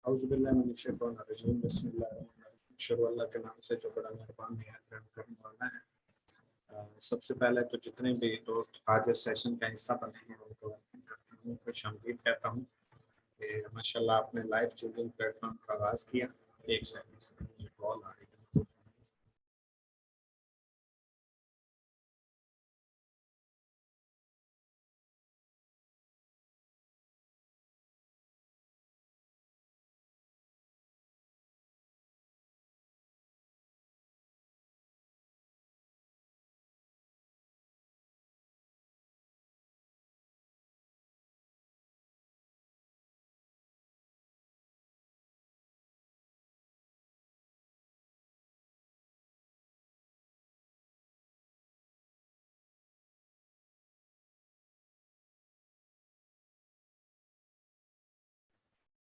औज़ुबिल्लाहिमिनश्शैतानिर्रजीम बिस्मिल्लाहिर्रहमानिर्रहीम शुरू अल्लाह के नाम से जो बड़ा मेहरबान निहायत रहम करने वाला है। सबसे पहले तो जितने भी दोस्त आज इस सेशन का हिस्सा बने हैं उनको वेलकम करता हूँ, खुशामदीद कहता हूँ कि माशाल्लाह आपने लाइव चैटिंग प्लेटफॉर्म का आगाज़ किया। एक सेकंड से मुझे कॉल आ रही है।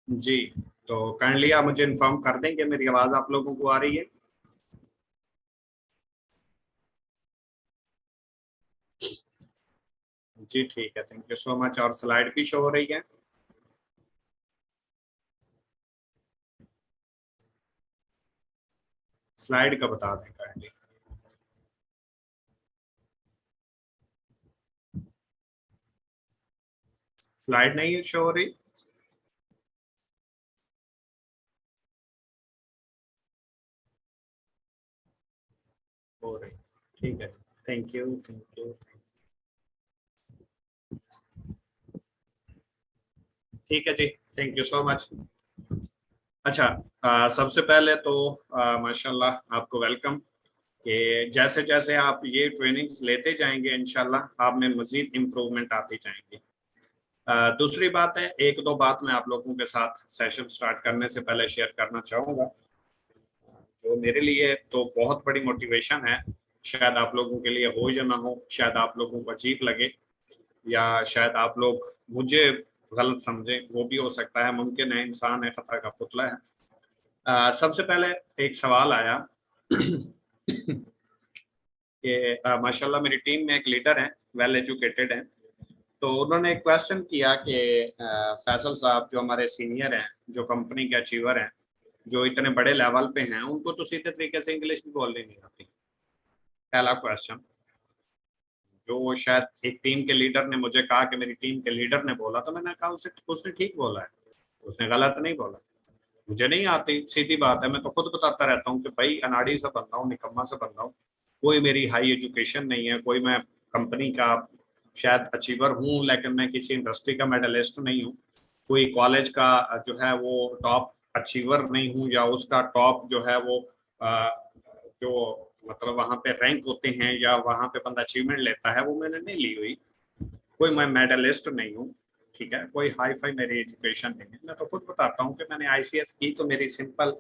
जी, तो काइंडली आप मुझे इन्फॉर्म कर दें कि मेरी आवाज़ आप लोगों को आ रही है। जी ठीक है, थैंक यू सो मच। और स्लाइड भी शो हो रही है। स्लाइड का बता दें काइंडली। स्लाइड नहीं शो हो रही। हो रही, ठीक है, थैंक यू थैंक यू। ठीक है जी, थैंक यू सो मच। अच्छा, सबसे पहले तो माशाल्लाह आपको वेलकम कि जैसे जैसे आप ये ट्रेनिंग्स लेते जाएंगे इंशाल्लाह आप में मजीद इम्प्रूवमेंट आती जाएंगी। दूसरी बात है, एक दो बात मैं आप लोगों के साथ सेशन स्टार्ट करने से पहले शेयर करना चाहूँगा जो मेरे लिए तो बहुत बड़ी मोटिवेशन है। शायद आप लोगों के लिए हो या ना हो, शायद आप लोगों को अजीब लगे या शायद आप लोग मुझे गलत समझें, वो भी हो सकता है, मुमकिन है, इंसान है, खतरा का पुतला है। सबसे पहले एक सवाल आया कि माशाल्लाह मेरी टीम में एक लीडर है, वेल एजुकेटेड है, तो उन्होंने एक क्वेश्चन किया कि फैसल साहब जो हमारे सीनियर हैं, जो कंपनी के अचीवर हैं, जो इतने बड़े लेवल पे हैं, उनको तो सीधे तरीके से इंग्लिश भी बोलनी नहीं आती। पहला क्वेश्चन जो शायद एक टीम के लीडर ने मुझे कहा कि मेरी टीम के लीडर ने बोला, तो मैंने कहा उसे उसने ठीक बोला है, उसने गलत नहीं बोला। मुझे नहीं आती, सीधी बात है, मैं तो खुद बताता रहता हूँ कि भाई अनाड़ी से बंदा हूँ, निकम्मा से बंदा हूँ, कोई मेरी हाई एजुकेशन नहीं है, कोई मैं कंपनी का शायद अचीवर हूँ लेकिन मैं किसी इंडस्ट्री का मेडलिस्ट नहीं हूँ, कोई कॉलेज का जो है वो टॉप अचीवर नहीं हूँ या उसका टॉप जो है वो जो मतलब वहाँ पे रैंक होते हैं या वहाँ पे बंदा अचीवमेंट लेता है, वो मैंने नहीं ली हुई, कोई मैं मेडलिस्ट नहीं हूँ, ठीक है, कोई हाई फाई मेरी एजुकेशन नहीं है। मैं तो खुद बताता हूँ कि मैंने आईसीएस की तो मेरी सिंपल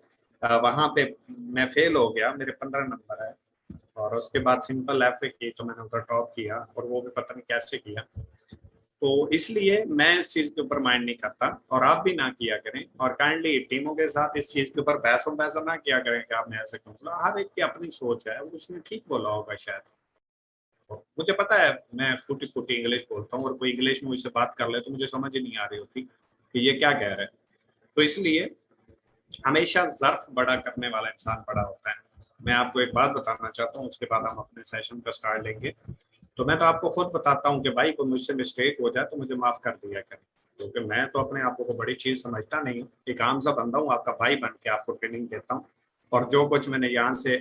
वहाँ पे मैं फेल हो गया, मेरे 15 नंबर है, और उसके बाद सिंपल एफ की तो मैंने उधर टॉप किया, और वो भी पता नहीं कैसे किया। तो इसलिए मैं इस चीज के ऊपर माइंड नहीं करता, और आप भी ना किया करें, और काइंडली टीमों के साथ इस चीज के ऊपर बहसों ना किया करें कि आपने ऐसे क्यों बोला। हर एक की अपनी सोच है, उसने ठीक बोला होगा शायद। मुझे पता है मैं फूटी फूटी इंग्लिश बोलता हूँ, और कोई इंग्लिश में मुझसे बात कर ले तो मुझे समझ ही नहीं आ रही होती कि ये क्या कह रहे हैं। तो इसलिए हमेशा ज़र्फ बड़ा करने वाला इंसान बड़ा होता है। मैं आपको एक बात बताना चाहता हूँ, उसके बाद हम अपने सेशन का स्टार्ट लेंगे। तो मैं तो आपको खुद बताता हूँ कि भाई कोई मुझसे मिस्टेक हो जाए तो मुझे माफ़ कर दिया करें, क्योंकि मैं तो अपने आप को बड़ी चीज़ समझता नहीं हूँ, एक आम सा बंदा हूँ, आपका भाई बन के आपको ट्रेनिंग देता हूँ। और जो कुछ मैंने यहाँ से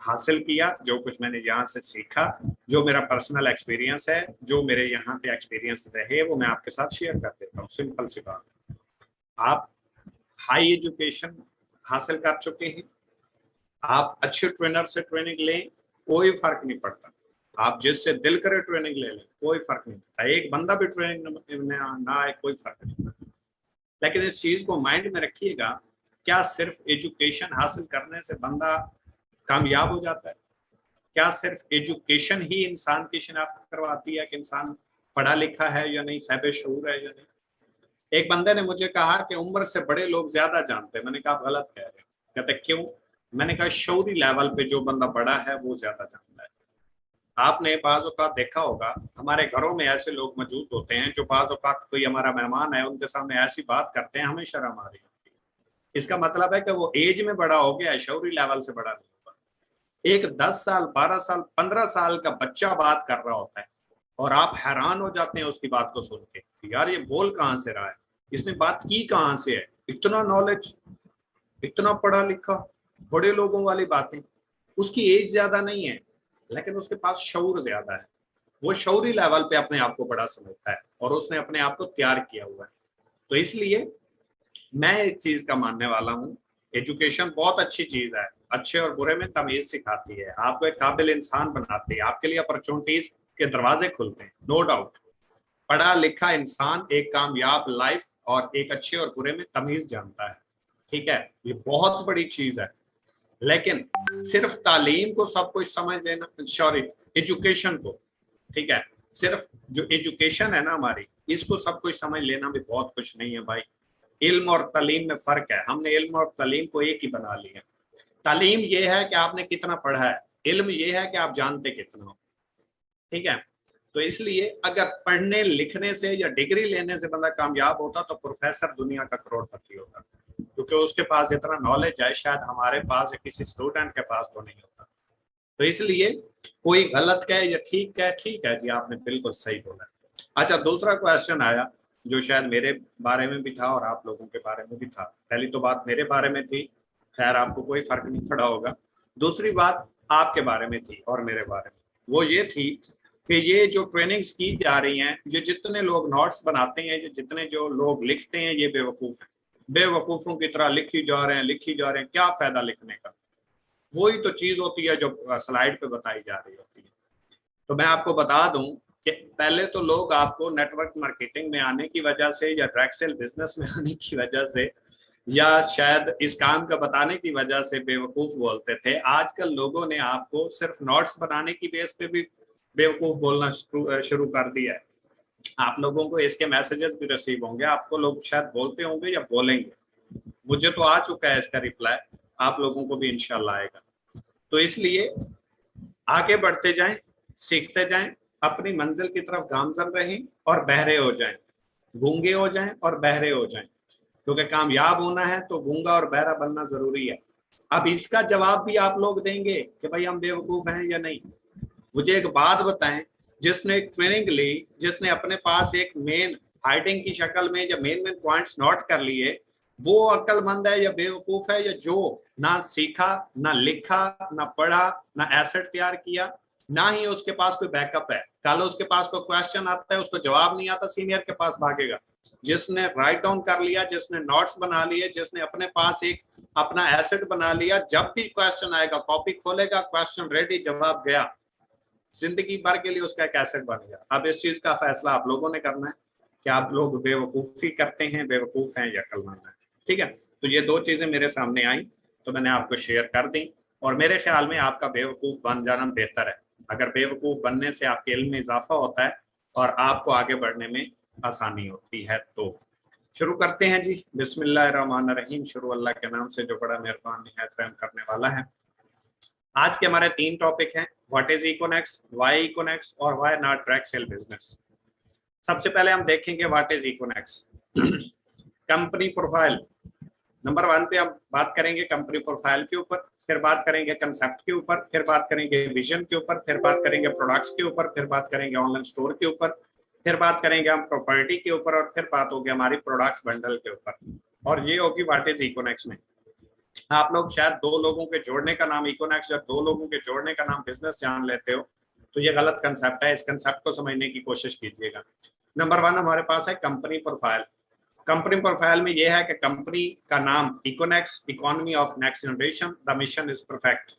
हासिल किया, जो कुछ मैंने यहाँ से सीखा, जो मेरा पर्सनल एक्सपीरियंस है, जो मेरे यहाँ पे एक्सपीरियंस रहे, वो मैं आपके साथ शेयर कर देता हूँ। सिंपल सी बात, आप हाई एजुकेशन हासिल कर चुके हैं, आप अच्छे ट्रेनर से ट्रेनिंग लें, कोई फर्क नहीं पड़ता, आप जिससे दिल करे ट्रेनिंग ले लें, कोई फर्क नहीं पड़ता, एक बंदा भी ट्रेनिंग ना आए कोई फर्क नहीं पड़ता। लेकिन इस चीज को माइंड में रखिएगा, क्या सिर्फ एजुकेशन हासिल करने से बंदा कामयाब हो जाता है? क्या सिर्फ एजुकेशन ही इंसान की शिनाख्त करवाती है कि इंसान पढ़ा लिखा है या नहीं, साहिब शऊर है या नहीं? एक बंदे ने मुझे कहा कि उम्र से बड़े लोग ज्यादा जानते हैं। मैंने कहा गलत कह रहे हो। कहते क्यों? मैंने कहा शऊरी लेवल पे जो बंदा बड़ा है वो ज्यादा जानता है। आपने बाज़ औक़ात देखा होगा, हमारे घरों में ऐसे लोग मौजूद होते हैं जो बाज़ औक़ात कोई हमारा मेहमान है, उनके सामने ऐसी बात करते हैं, हमें शर्म आ रही होती है। इसका मतलब है कि वो एज में बड़ा हो गया, शौरी लेवल से बड़ा नहीं होगा। एक 10 साल 12 साल 15 साल का बच्चा बात कर रहा होता है और आप हैरान हो जाते हैं उसकी बात को सुन के, यार ये बोल कहाँ से रहा है, इसने बात की कहाँ से है, इतना नॉलेज, इतना पढ़ा लिखा, बड़े लोगों वाली बातें। उसकी एज ज्यादा नहीं है लेकिन उसके पास शऊर ज्यादा है, वो शौरी लेवल पे अपने आप को बड़ा समझता है और उसने अपने आप को तैयार किया हुआ है। तो इसलिए मैं एक चीज का मानने वाला हूँ, एजुकेशन बहुत अच्छी चीज है, अच्छे और बुरे में तमीज सिखाती है, आपको एक काबिल इंसान बनाती है, आपके लिए अपॉर्चुनिटीज के दरवाजे खुलते हैं, नो डाउट। पढ़ा लिखा इंसान एक कामयाब लाइफ और एक अच्छे और बुरे में तमीज जानता है, ठीक है, ये बहुत बड़ी चीज है। लेकिन सिर्फ तालीम को सब कुछ समझ लेना, सॉरी एजुकेशन को, ठीक है, सिर्फ जो एजुकेशन है ना हमारी, इसको सब कुछ समझ लेना भी बहुत कुछ नहीं है भाई। इल्म और तालीम में फर्क है, हमने इल्म और तालीम को एक ही बना लिया। तालीम ये है कि आपने कितना पढ़ा है, इल्म ये है कि आप जानते कितना हो, ठीक है। तो इसलिए अगर पढ़ने लिखने से या डिग्री लेने से बंदा कामयाब होता तो प्रोफेसर दुनिया का करोड़पति होता, क्योंकि उसके पास इतना नॉलेज है शायद हमारे पास या किसी स्टूडेंट के पास तो नहीं होता। तो इसलिए कोई गलत कहे या ठीक कहे, ठीक है जी आपने बिल्कुल सही बोला। अच्छा, दूसरा क्वेश्चन आया जो शायद मेरे बारे में भी था और आप लोगों के बारे में भी था। पहली तो बात मेरे बारे में थी, खैर आपको कोई फर्क नहीं पड़ा होगा। दूसरी बात आपके बारे में थी और मेरे बारे में, वो ये थी कि ये जो ट्रेनिंग्स की जा रही हैं, ये जितने लोग नोट्स बनाते हैं, जितने जो लोग लिखते हैं, ये बेवकूफ हैं, बेवकूफों की तरह लिखी जा रहे हैं, लिखी जा रहे हैं, क्या फायदा लिखने का। वही तो चीज होती है जो स्लाइड पे बताई जा रही होती है। तो मैं आपको बता दूं कि पहले तो लोग आपको नेटवर्क मार्केटिंग में आने की वजह से या डायरेक्ट सेल बिजनेस में आने की वजह से या शायद इस काम का बताने की वजह से बेवकूफ बोलते थे। आजकल लोगों ने आपको सिर्फ नोट्स बनाने की बेस पे भी बेवकूफ बोलना शुरू कर दिया है। आप लोगों को इसके मैसेजेस भी रिसीव होंगे, आपको लोग शायद बोलते होंगे या बोलेंगे, मुझे तो आ चुका है इसका रिप्लाई, आप लोगों को भी इंशाल्लाह आएगा। तो इसलिए आगे बढ़ते जाएं, सीखते जाएं, अपनी मंजिल की तरफ गामजन रहें और बहरे हो जाएं, गूंगे हो जाएं और बहरे हो जाएं, क्योंकि कामयाब होना है तो गूंगा और बहरा बनना जरूरी है। अब इसका जवाब भी आप लोग देंगे कि भाई हम बेवकूफ हैं या नहीं। मुझे एक बात बताएं, जिसने ट्रेनिंग ली, जिसने अपने पास एक मेन हाइडिंग की शक्ल में या मेन मेन पॉइंट्स नोट कर लिए, वो अक्लमंद है या बेवकूफ है, या जो ना सीखा ना लिखा ना पढ़ा ना एसेट तैयार किया, ना ही उसके पास कोई बैकअप है, कल उसके पास कोई क्वेश्चन आता है उसको जवाब नहीं आता, सीनियर के पास भागेगा। जिसने राइट डाउन कर लिया, जिसने नोट्स बना लिए, जिसने अपने पास एक अपना एसेट बना लिया, जब भी क्वेश्चन आएगा कॉपी खोलेगा, क्वेश्चन रेडी, जवाब गया, जिंदगी भर के लिए उसका एक एसेट बन गया। अब इस चीज का फैसला आप लोगों ने करना है कि आप लोग बेवकूफी करते हैं, बेवकूफ हैं या अक्लमंद हैं, ठीक है। तो ये दो चीजें मेरे सामने आई तो मैंने आपको शेयर कर दी, और मेरे ख्याल में आपका बेवकूफ बन जाना बेहतर है। अगर बेवकूफ बनने से आपके इल्म में इजाफा होता है और आपको आगे बढ़ने में आसानी होती है। तो शुरू करते हैं जी, बिस्मिल्लाहिर्रहमानिर्रहीम, शुरू अल्लाह के नाम से जो बड़ा मेहरबान निहायत रहम करने वाला है। आज के हमारे 3 टॉपिक हैं, what is Econex, why Econex और why not direct sale business. सबसे पहले हम देखेंगे what is Econex. Company profile, number 1 पे हम बात करेंगे कंपनी प्रोफाइल के ऊपर, फिर बात करेंगे कंसेप्ट के ऊपर, फिर बात करेंगे विजन के ऊपर, फिर बात करेंगे प्रोडक्ट्स के ऊपर, फिर बात करेंगे ऑनलाइन स्टोर के ऊपर, फिर बात करेंगे हम प्रॉपर्टी के ऊपर, और फिर बात होगी हमारी प्रोडक्ट्स बंडल के ऊपर, और ये होगी व्हाट इज इकोनेक्स में। आप लोग शायद 2 लोगों के जोड़ने का नाम इकोनेक्स या 2 लोगों के जोड़ने का नाम बिजनेस जान लेते हो, तो ये गलत कंसेप्ट है, इस कंसेप्ट को समझने की कोशिश कीजिएगा। नंबर 1 हमारे पास है कंपनी प्रोफाइल। कंपनी प्रोफाइल में यह है कि कंपनी का नाम Econex, economy of next generation, the mission is perfect.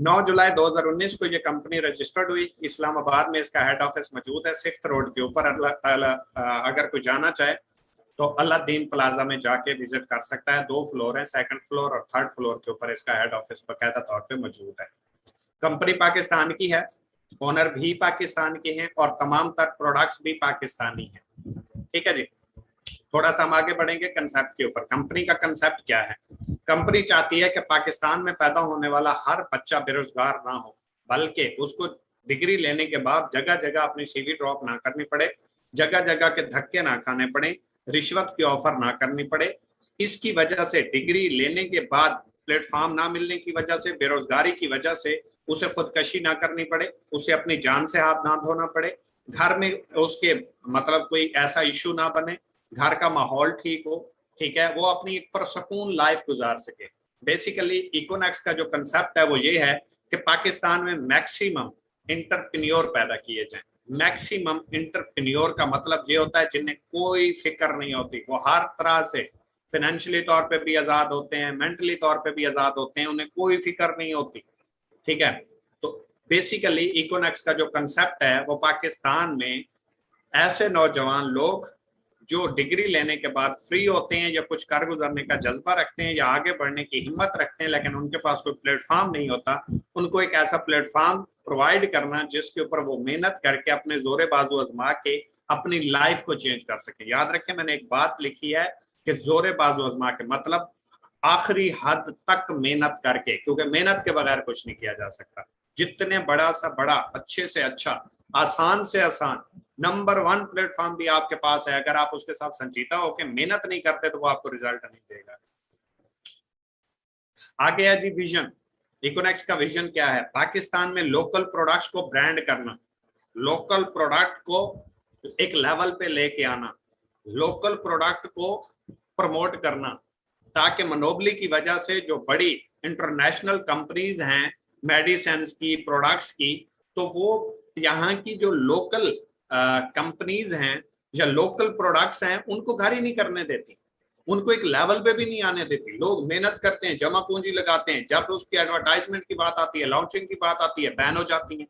9 जुलाई 2019 को ये कंपनी रजिस्टर्ड हुई, इस्लामाबाद में इसका हेड ऑफिस मौजूद है, 6th रोड के ऊपर। अगर कोई जाना चाहे तो अलादीन प्लाजा में जाके विजिट कर सकता है। 2 फ्लोर है, 2nd फ्लोर और 3rd फ्लोर के ऊपर इसका हेड ऑफिस बाकायदा तौर पे मौजूद है। कंपनी पाकिस्तान की है, ओनर भी पाकिस्तान के हैं और तमाम तर प्रोडक्ट्स भी पाकिस्तानी हैं, ठीक है जी। थोड़ा सा हम आगे बढ़ेंगे कंसेप्ट के ऊपर। कंपनी का कंसेप्ट क्या है? कंपनी चाहती है कि पाकिस्तान में पैदा होने वाला हर बच्चा बेरोजगार ना हो, बल्कि उसको डिग्री लेने के बाद जगह जगह अपनी सीवी ड्रॉप ना करनी पड़े, जगह जगह के धक्के ना खाने पड़े, रिश्वत की ऑफर ना करनी पड़े। इसकी वजह से डिग्री लेने के बाद प्लेटफॉर्म ना मिलने की वजह से, बेरोजगारी की वजह से उसे खुदकशी ना करनी पड़े, उसे अपनी जान से हाथ ना धोना पड़े, घर में उसके मतलब कोई ऐसा इशू ना बने, घर का माहौल ठीक हो, ठीक है, वो अपनी एक पुरसकून लाइफ गुजार सके। बेसिकली इकोनेक्स का जो कंसेप्ट है वो ये है कि पाकिस्तान में मैक्सिमम इंटरप्रेन्योर पैदा किए जाएं। मैक्सिमम इंटरप्रेन्योर का मतलब ये होता है जिन्हें कोई फिक्र नहीं होती, वो हर तरह से फाइनेंशियली तौर पे भी आजाद होते हैं, मेंटली तौर पे भी आजाद होते हैं, उन्हें कोई फिक्र नहीं होती, ठीक है। तो बेसिकली इकोनेक्स का जो कंसेप्ट है वो पाकिस्तान में ऐसे नौजवान लोग जो डिग्री लेने के बाद फ्री होते हैं या कुछ कर गुजरने का जज्बा रखते हैं या आगे बढ़ने की हिम्मत रखते हैं, लेकिन उनके पास कोई प्लेटफॉर्म नहीं होता, उनको एक ऐसा प्लेटफॉर्म प्रोवाइड करना जिसके ऊपर वो मेहनत करके अपने जोरे बाजू आजमा के अपनी लाइफ को चेंज कर सके। याद रखें, मैंने एक बात लिखी है कि जोरे बाजू आजमा के मतलब आखिरी हद तक मेहनत करके, क्योंकि मेहनत के बगैर कुछ नहीं किया जा सकता। जितने बड़ा सा बड़ा, अच्छे से अच्छा, आसान से आसान नंबर 1 प्लेटफॉर्म भी आपके पास है, अगर आप उसके साथ संजीदा होकर मेहनत नहीं करते तो वो आपको रिजल्ट नहीं देगा। आगे है जी विजन। इकोनेक्स का विजन क्या है? पाकिस्तान में लोकल प्रोडक्ट्स को ब्रांड करना, लोकल प्रोडक्ट को एक लेवल पे लेके आना, लोकल प्रोडक्ट को प्रमोट करना, ताकि मोनोपोली की वजह से जो बड़ी इंटरनेशनल कंपनीज हैं मेडिसिन की, प्रोडक्ट्स की, तो वो यहाँ की जो लोकल कंपनीज हैं या लोकल प्रोडक्ट्स हैं उनको घर ही नहीं करने देती, उनको एक लेवल पे भी नहीं आने देती। लोग मेहनत करते हैं, जमा पूंजी लगाते हैं, जब उसकी एडवर्टाइजमेंट की बात आती है, लॉन्चिंग की बात आती है, बैन हो जाती है।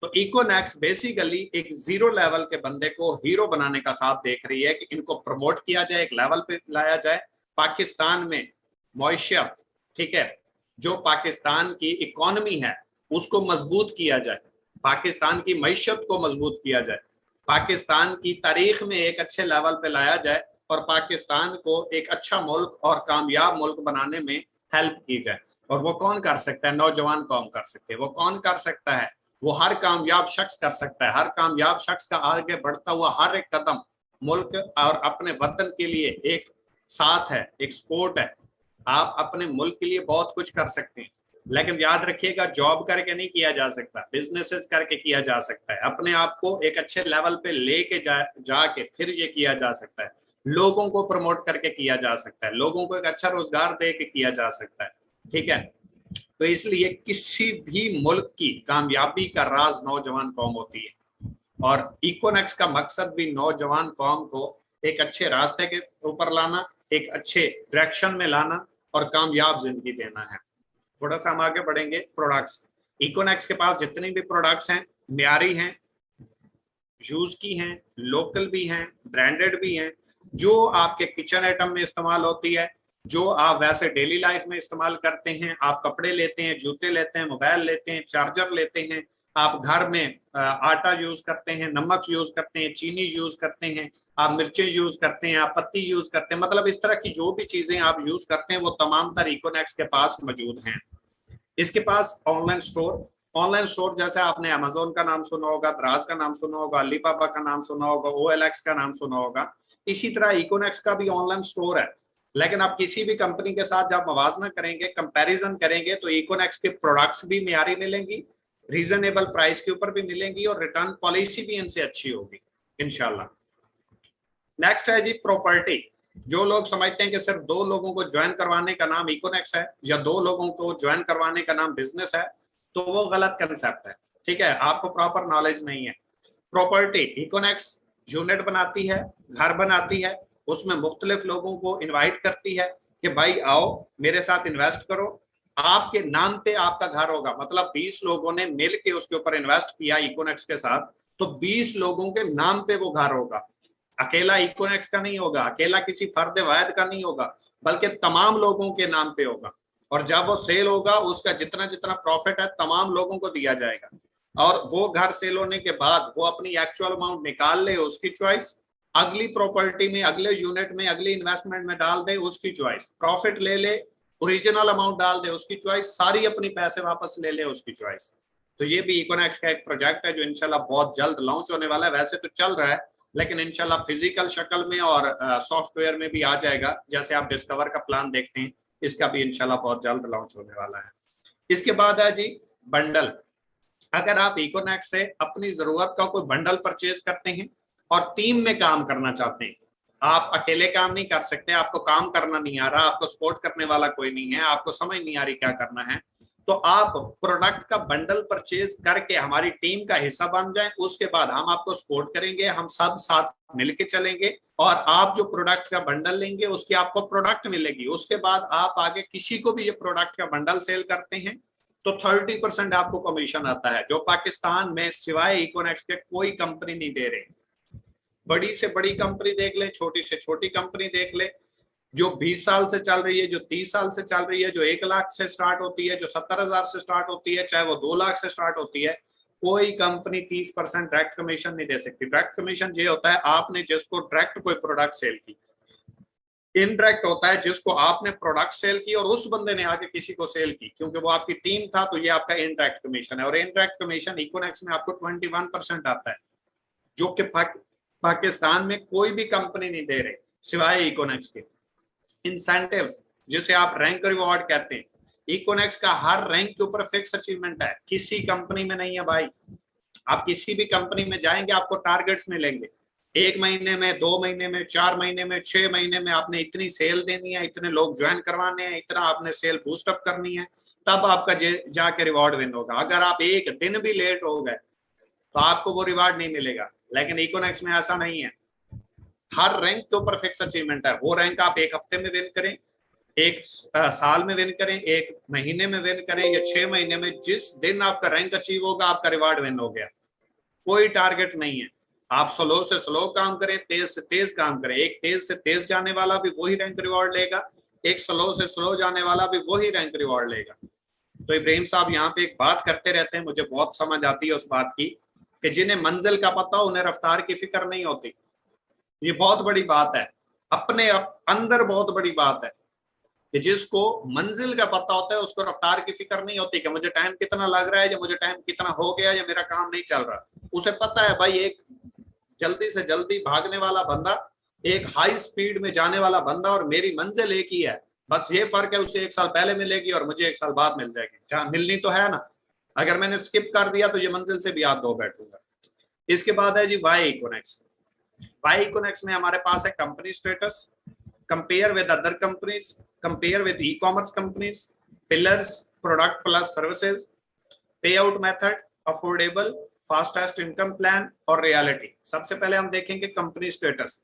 तो इकोनेक्स बेसिकली एक जीरो लेवल के बंदे को हीरो बनाने का ख्वाब देख रही है कि इनको प्रमोट किया जाए, एक लेवल पे लाया जाए, पाकिस्तान में मईशत, ठीक है, जो पाकिस्तान की इकोनॉमी है उसको मजबूत किया जाए, पाकिस्तान की मईशत को मजबूत किया जाए, पाकिस्तान की तारीख में एक अच्छे लेवल पे लाया जाए और पाकिस्तान को एक अच्छा मुल्क और कामयाब मुल्क बनाने में हेल्प की जाए। और वो कौन कर सकता है? नौजवान कौन कर सकते हैं? वो कौन कर सकता है? वो हर कामयाब शख्स कर सकता है। हर कामयाब शख्स का आगे बढ़ता हुआ हर एक कदम मुल्क और अपने वतन के लिए एक साथ है, एक सपोर्ट है। आप अपने मुल्क के लिए बहुत कुछ कर सकते हैं, लेकिन याद रखिएगा जॉब करके नहीं किया जा सकता, बिजनेसेस करके किया जा सकता है, अपने आप को एक अच्छे लेवल पे लेके जाके फिर ये किया जा सकता है, लोगों को प्रमोट करके किया जा सकता है, लोगों को एक अच्छा रोजगार दे के किया जा सकता है, ठीक है। तो इसलिए किसी भी मुल्क की कामयाबी का राज नौजवान कौम होती है, और इकोनेक्स का मकसद भी नौजवान कौम को एक अच्छे रास्ते के ऊपर लाना, एक अच्छे डायरेक्शन में लाना और कामयाब जिंदगी देना है। थोड़ा सा हम आगे बढ़ेंगे। प्रोडक्ट्स, इकोनेक्स के पास जितनी भी प्रोडक्ट्स हैं म्यारी हैं, यूज की हैं, लोकल भी हैं, ब्रांडेड भी हैं, जो आपके किचन आइटम में इस्तेमाल होती है, जो आप वैसे डेली लाइफ में इस्तेमाल करते हैं। आप कपड़े लेते हैं, जूते लेते हैं, मोबाइल लेते हैं, चार्जर लेते हैं, आप घर में आटा यूज करते हैं, नमक यूज करते हैं, चीनी यूज करते हैं, आप मिर्चें यूज करते हैं, आप पत्ती यूज करते हैं, मतलब इस तरह की जो भी चीजें आप यूज करते हैं वो तमाम तर इकोनेक्स के पास मौजूद हैं। इसके पास ऑनलाइन स्टोर जैसे आपने अमेजोन का नाम सुना होगा, दराज का नाम सुना होगा, अलीबाबा का नाम सुना होगा, OLX का नाम सुना होगा, इसी तरह इकोनेक्स का भी ऑनलाइन स्टोर है। लेकिन आप किसी भी कंपनी के साथ जब मवाजना करेंगे, कंपैरिजन करेंगे, तो इकोनेक्स के प्रोडक्ट्स भी मियारी मिलेंगी, रीजनेबल प्राइस के ऊपर भी मिलेंगी और रिटर्न पॉलिसी भी इनसे अच्छी होगी इंशाल्लाह। नेक्स्ट है जी प्रॉपर्टी। जो लोग समझते हैं कि सिर्फ 2 लोगों को ज्वाइन करवाने का नाम इकोनेक्स है या 2 लोगों को ज्वाइन करवाने का नाम बिजनेस है, तो वो गलत कंसेप्ट है, ठीक है, आपको प्रॉपर नॉलेज नहीं है। प्रॉपर्टी, इकोनेक्स यूनिट बनाती है, घर बनाती है, उसमें मुख्तलिफ लोगों को इन्वाइट करती है कि भाई आओ मेरे साथ इन्वेस्ट करो, आपके नाम पे आपका घर होगा। मतलब 20 लोगों ने मिल के उसके ऊपर इन्वेस्ट किया इकोनेक्स के साथ, तो 20 लोगों के नाम पे वो घर होगा, अकेला इकोनेक्स का नहीं होगा, अकेला किसी फर्द वाहिद का नहीं होगा, बल्कि तमाम लोगों के नाम पे होगा। और जब वो सेल होगा उसका जितना जितना प्रॉफिट है तमाम लोगों को दिया जाएगा, और वो घर सेल होने के बाद वो अपनी एक्चुअल अमाउंट निकाल ले, उसकी चॉइस, अगली प्रॉपर्टी में, अगले यूनिट में, अगली इन्वेस्टमेंट में डाल दे, उसकी चॉइस, प्रॉफिट ले ले, ओरिजिनल अमाउंट डाल दे, उसकी चॉइस, सारी अपनी पैसे वापस ले ले, उसकी चॉइस। तो ये भी इकोनेक्स का एक प्रोजेक्ट है जो इंशाल्लाह बहुत जल्द लॉन्च होने वाला है। वैसे तो चल रहा है, लेकिन इंशाल्लाह फिजिकल शक्ल में और सॉफ्टवेयर में भी आ जाएगा। जैसे आप डिस्कवर का प्लान देखते हैं, इसका भी इंशाल्लाह बहुत जल्द लॉन्च होने वाला है। इसके बाद है जी बंडल। अगर आप इकोनेक्स से अपनी जरूरत का कोई बंडल परचेज करते हैं और टीम में काम करना चाहते हैं, आप अकेले काम नहीं कर सकते, आपको काम करना नहीं आ रहा, आपको सपोर्ट करने वाला कोई नहीं है, आपको समझ नहीं आ रही क्या करना है, तो आप प्रोडक्ट का बंडल परचेज करके हमारी टीम का हिस्सा बन जाएं। उसके बाद हम आपको सपोर्ट करेंगे, हम सब साथ मिलके चलेंगे और आप जो प्रोडक्ट का बंडल लेंगे उसकी आपको प्रोडक्ट मिलेगी। उसके बाद आप आगे किसी को भी ये प्रोडक्ट का बंडल सेल करते हैं तो 30% आपको कमीशन आता है, जो पाकिस्तान में सिवाय इकोनेक्स के कोई कंपनी नहीं दे रही। बड़ी से बड़ी कंपनी देख ले, छोटी से छोटी कंपनी देख ले, जो 20 साल से चल रही है, जो 30 साल से चल रही है, जो 1 लाख से स्टार्ट होती है, जो 70,000 से स्टार्ट होती है, चाहे वो 2 लाख से स्टार्ट होती है, कोई कंपनी 30% डायरेक्ट कमीशन नहीं दे सकती। डायरेक्ट कमीशन ये होता है आपने जिसको डायरेक्ट कोई प्रोडक्ट सेल की। इनडायरेक्ट होता है जिसको आपने प्रोडक्ट सेल की और उस बंदे ने आगे किसी को सेल की, क्योंकि वो आपकी टीम था, तो ये आपका इनडायरेक्ट कमीशन है। और इनडायरेक्ट कमीशन इकोनेक्स में आपको 21% आता है, जो कि पाकिस्तान में कोई भी कंपनी नहीं दे रही सिवाय इकोनेक्स के। इंसेंटिव्स जिसे आप रैंक रिवॉर्ड कहते हैं, इकोनेक्स का हर रैंक के ऊपर फिक्स अचीवमेंट है, किसी कंपनी में नहीं है भाई। आप किसी भी कंपनी में जाएंगे आपको टारगेट्स मिलेंगे, 1 महीने में, 2 महीने में, 4 महीने में, 6 महीने में आपने इतनी सेल देनी है, इतने लोग ज्वाइन करवाने हैं, इतना आपने सेल बूस्टअप करनी है, तब आपका जाके रिवॉर्ड विन होगा। अगर आप एक दिन भी लेट हो गए तो आपको वो रिवार्ड नहीं मिलेगा। लेकिन इकोनेक्स में ऐसा नहीं है, हर रैंक के ऊपर फिक्स अचीवमेंट है। वो रैंक आप 1 हफ्ते में विन करें, 1 साल में विन करें, 1 महीने में विन करें या 6 महीने में, जिस दिन आपका रैंक अचीव होगा आपका रिवार्ड विन हो गया। कोई टारगेट नहीं है। आप स्लो से स्लो काम करें, तेज से तेज काम करें, एक तेज से तेज जाने वाला भी वही रैंक रिवॉर्ड लेगा, एक स्लो से स्लो जाने वाला भी वही रैंक रिवॉर्ड लेगा। तो इब्राहिम साहब यहाँ पे एक बात करते रहते हैं, मुझे बहुत समझ आती है उस बात की, कि जिन्हें मंजिल का पता हो उन्हें रफ्तार की फिक्र नहीं होती। ये बहुत बड़ी बात है, अपने अंदर बहुत बड़ी बात है कि जिसको मंजिल का पता होता है उसको रफ्तार की फिक्र नहीं होती कि मुझे टाइम कितना लग रहा है या मुझे टाइम कितना हो गया या मेरा काम नहीं चल रहा। उसे पता है भाई, एक जल्दी से जल्दी भागने वाला बंदा, एक हाई स्पीड में जाने वाला बंदा और मेरी मंजिल एक ही है, बस ये फर्क है उसे 1 साल पहले मिलेगी और मुझे 1 साल बाद मिल जाएगी। जहाँ मिलनी तो है ना, अगर मैंने स्किप कर दिया तो ये मंजिल से भी हाथ धो बैठूंगा। इसके बाद है जी वाई इकोनेक्स। वाई इकोनेक्स में हमारे पास है company status, compare with other companies, compare with e commerce companies, pillars, product plus services, pay out method, affordable, fastest income plan और रियलिटी। सबसे पहले हम देखेंगे कंपनी स्टेटस।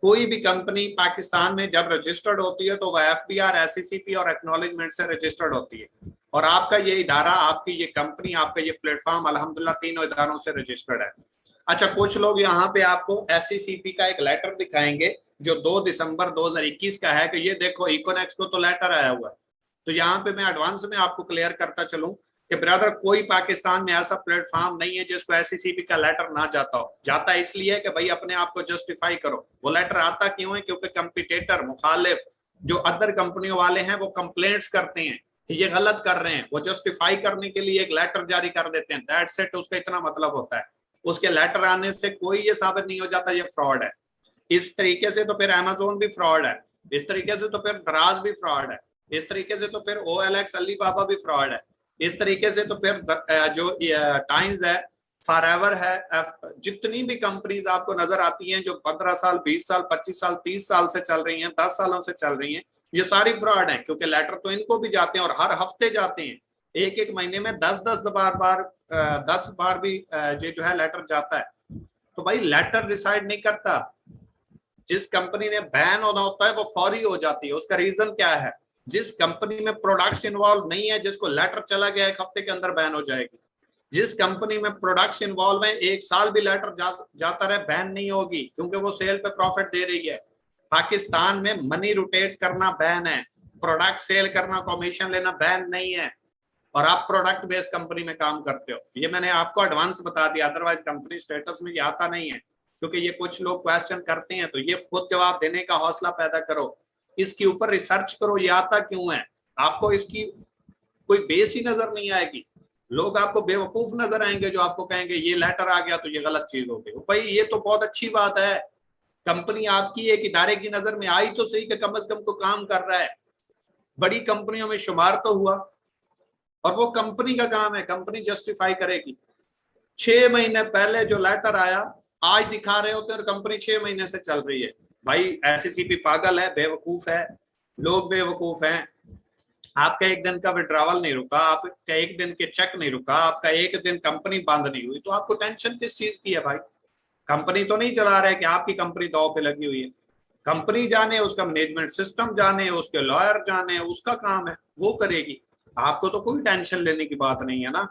कोई भी कंपनी पाकिस्तान में जब रजिस्टर्ड होती है तो वह एफबीआर, एससीसीपी और एक्नॉलेजमेंट से रजिस्टर्ड होती है। और आपका ये इदारा, आपकी ये कंपनी, आपका ये प्लेटफॉर्म अल्हम्दुलिल्लाह तीनों इदारों से रजिस्टर्ड है। अच्छा, कुछ लोग यहाँ पे आपको एससीसीपी का एक लेटर दिखाएंगे जो 2 दिसंबर 2021 का है कि ये देखो इकोनेक्स को तो लेटर आया हुआ है। तो यहाँ पे मैं एडवांस में आपको क्लियर करता चलूं कि ब्रदर, कोई पाकिस्तान में ऐसा प्लेटफॉर्म नहीं है जिसको एससीसीपी का लेटर ना जाता हो। जाता इसलिए है कि भाई अपने आप को जस्टिफाई करो। वो लेटर आता क्यों है? क्योंकि कंपिटेटर, मुखालिफ जो अदर कंपनियों वाले हैं वो कंप्लेंट्स करते हैं कि ये गलत कर रहे हैं, वो जस्टिफाई करने के लिए एक लेटर जारी कर देते हैं। दैट्स इट, उसका इतना मतलब होता है। उसके लेटर आने से कोई ये साबित नहीं हो जाता ये फ्रॉड है। इस तरीके से तो फिर अमेज़न भी फ्रॉड है, इस तरीके से तो फिर दराज भी फ्रॉड है, इस तरीके से तो फिर OLX अलीबाबा भी फ्रॉड है, इस तरीके से तो फिर जो टाइम्स है, फॉरएवर है, जितनी भी कंपनीज आपको नजर आती हैं जो 15 साल, 20 साल, 25 साल, 30 साल से चल रही हैं, 10 सालों से चल रही हैं, ये सारी फ्रॉड है। क्योंकि लेटर तो इनको भी जाते हैं और हर हफ्ते जाते हैं, एक महीने में 10 बार भी ये जो है लेटर जाता है। तो भाई लेटर डिसाइड नहीं करता, जिस कंपनी ने बैन होना होता है वो फौरी हो जाती है। उसका रीजन क्या है? जिस कंपनी में प्रोडक्ट्स इन्वॉल्व नहीं है, जिसको लेटर चला गया 1 हफ्ते के अंदर बैन हो जाएगी। जिस कंपनी में प्रोडक्ट्स इन्वॉल्व है 1 साल भी लेटर जाता रहे, बैन नहीं होगी, क्योंकि वो सेल पे प्रॉफिट दे रही है। पाकिस्तान में मनी रोटेट करना बैन है, प्रोडक्ट सेल करना, कमीशन लेना बैन नहीं है। और आप प्रोडक्ट बेस्ड कंपनी में काम करते हो, ये मैंने आपको एडवांस बता दिया। अदरवाइज कंपनी स्टेटस में ये आता नहीं है, क्योंकि ये कुछ लोग क्वेश्चन करते हैं, तो ये खुद जवाब देने का हौसला पैदा करो, इसके ऊपर रिसर्च करो, ये आता क्यों है। आपको इसकी कोई बेस ही नजर नहीं आएगी। लोग आपको बेवकूफ नजर आएंगे जो आपको कहेंगे ये लेटर आ गया तो ये गलत चीज हो गई। भाई ये तो बहुत अच्छी बात है, कंपनी आपकी एक इदारे की नजर में आई तो सही कि कम से कम को काम कर रहा है, बड़ी कंपनियों में शुमार तो हुआ। और वो कंपनी का काम है, कंपनी जस्टिफाई करेगी। 6 महीने पहले जो लेटर आया आज दिखा रहे होते हैं, कंपनी 6 महीने से चल रही है। भाई एससीसीपी पागल है, बेवकूफ है, लोग बेवकूफ हैं। आपका एक दिन का विड्रॉवल नहीं रुका, आपका एक दिन के चेक नहीं रुका, आपका एक दिन कंपनी बंद नहीं हुई, तो आपको टेंशन किस चीज की है भाई? कंपनी तो नहीं चला रहे कि आपकी कंपनी दांव पे लगी हुई है। कंपनी जाने, उसका मैनेजमेंट सिस्टम जाने, उसके लॉयर जाने, उसका काम है, वो करेगी। आपको तो कोई टेंशन लेने की बात नहीं है ना।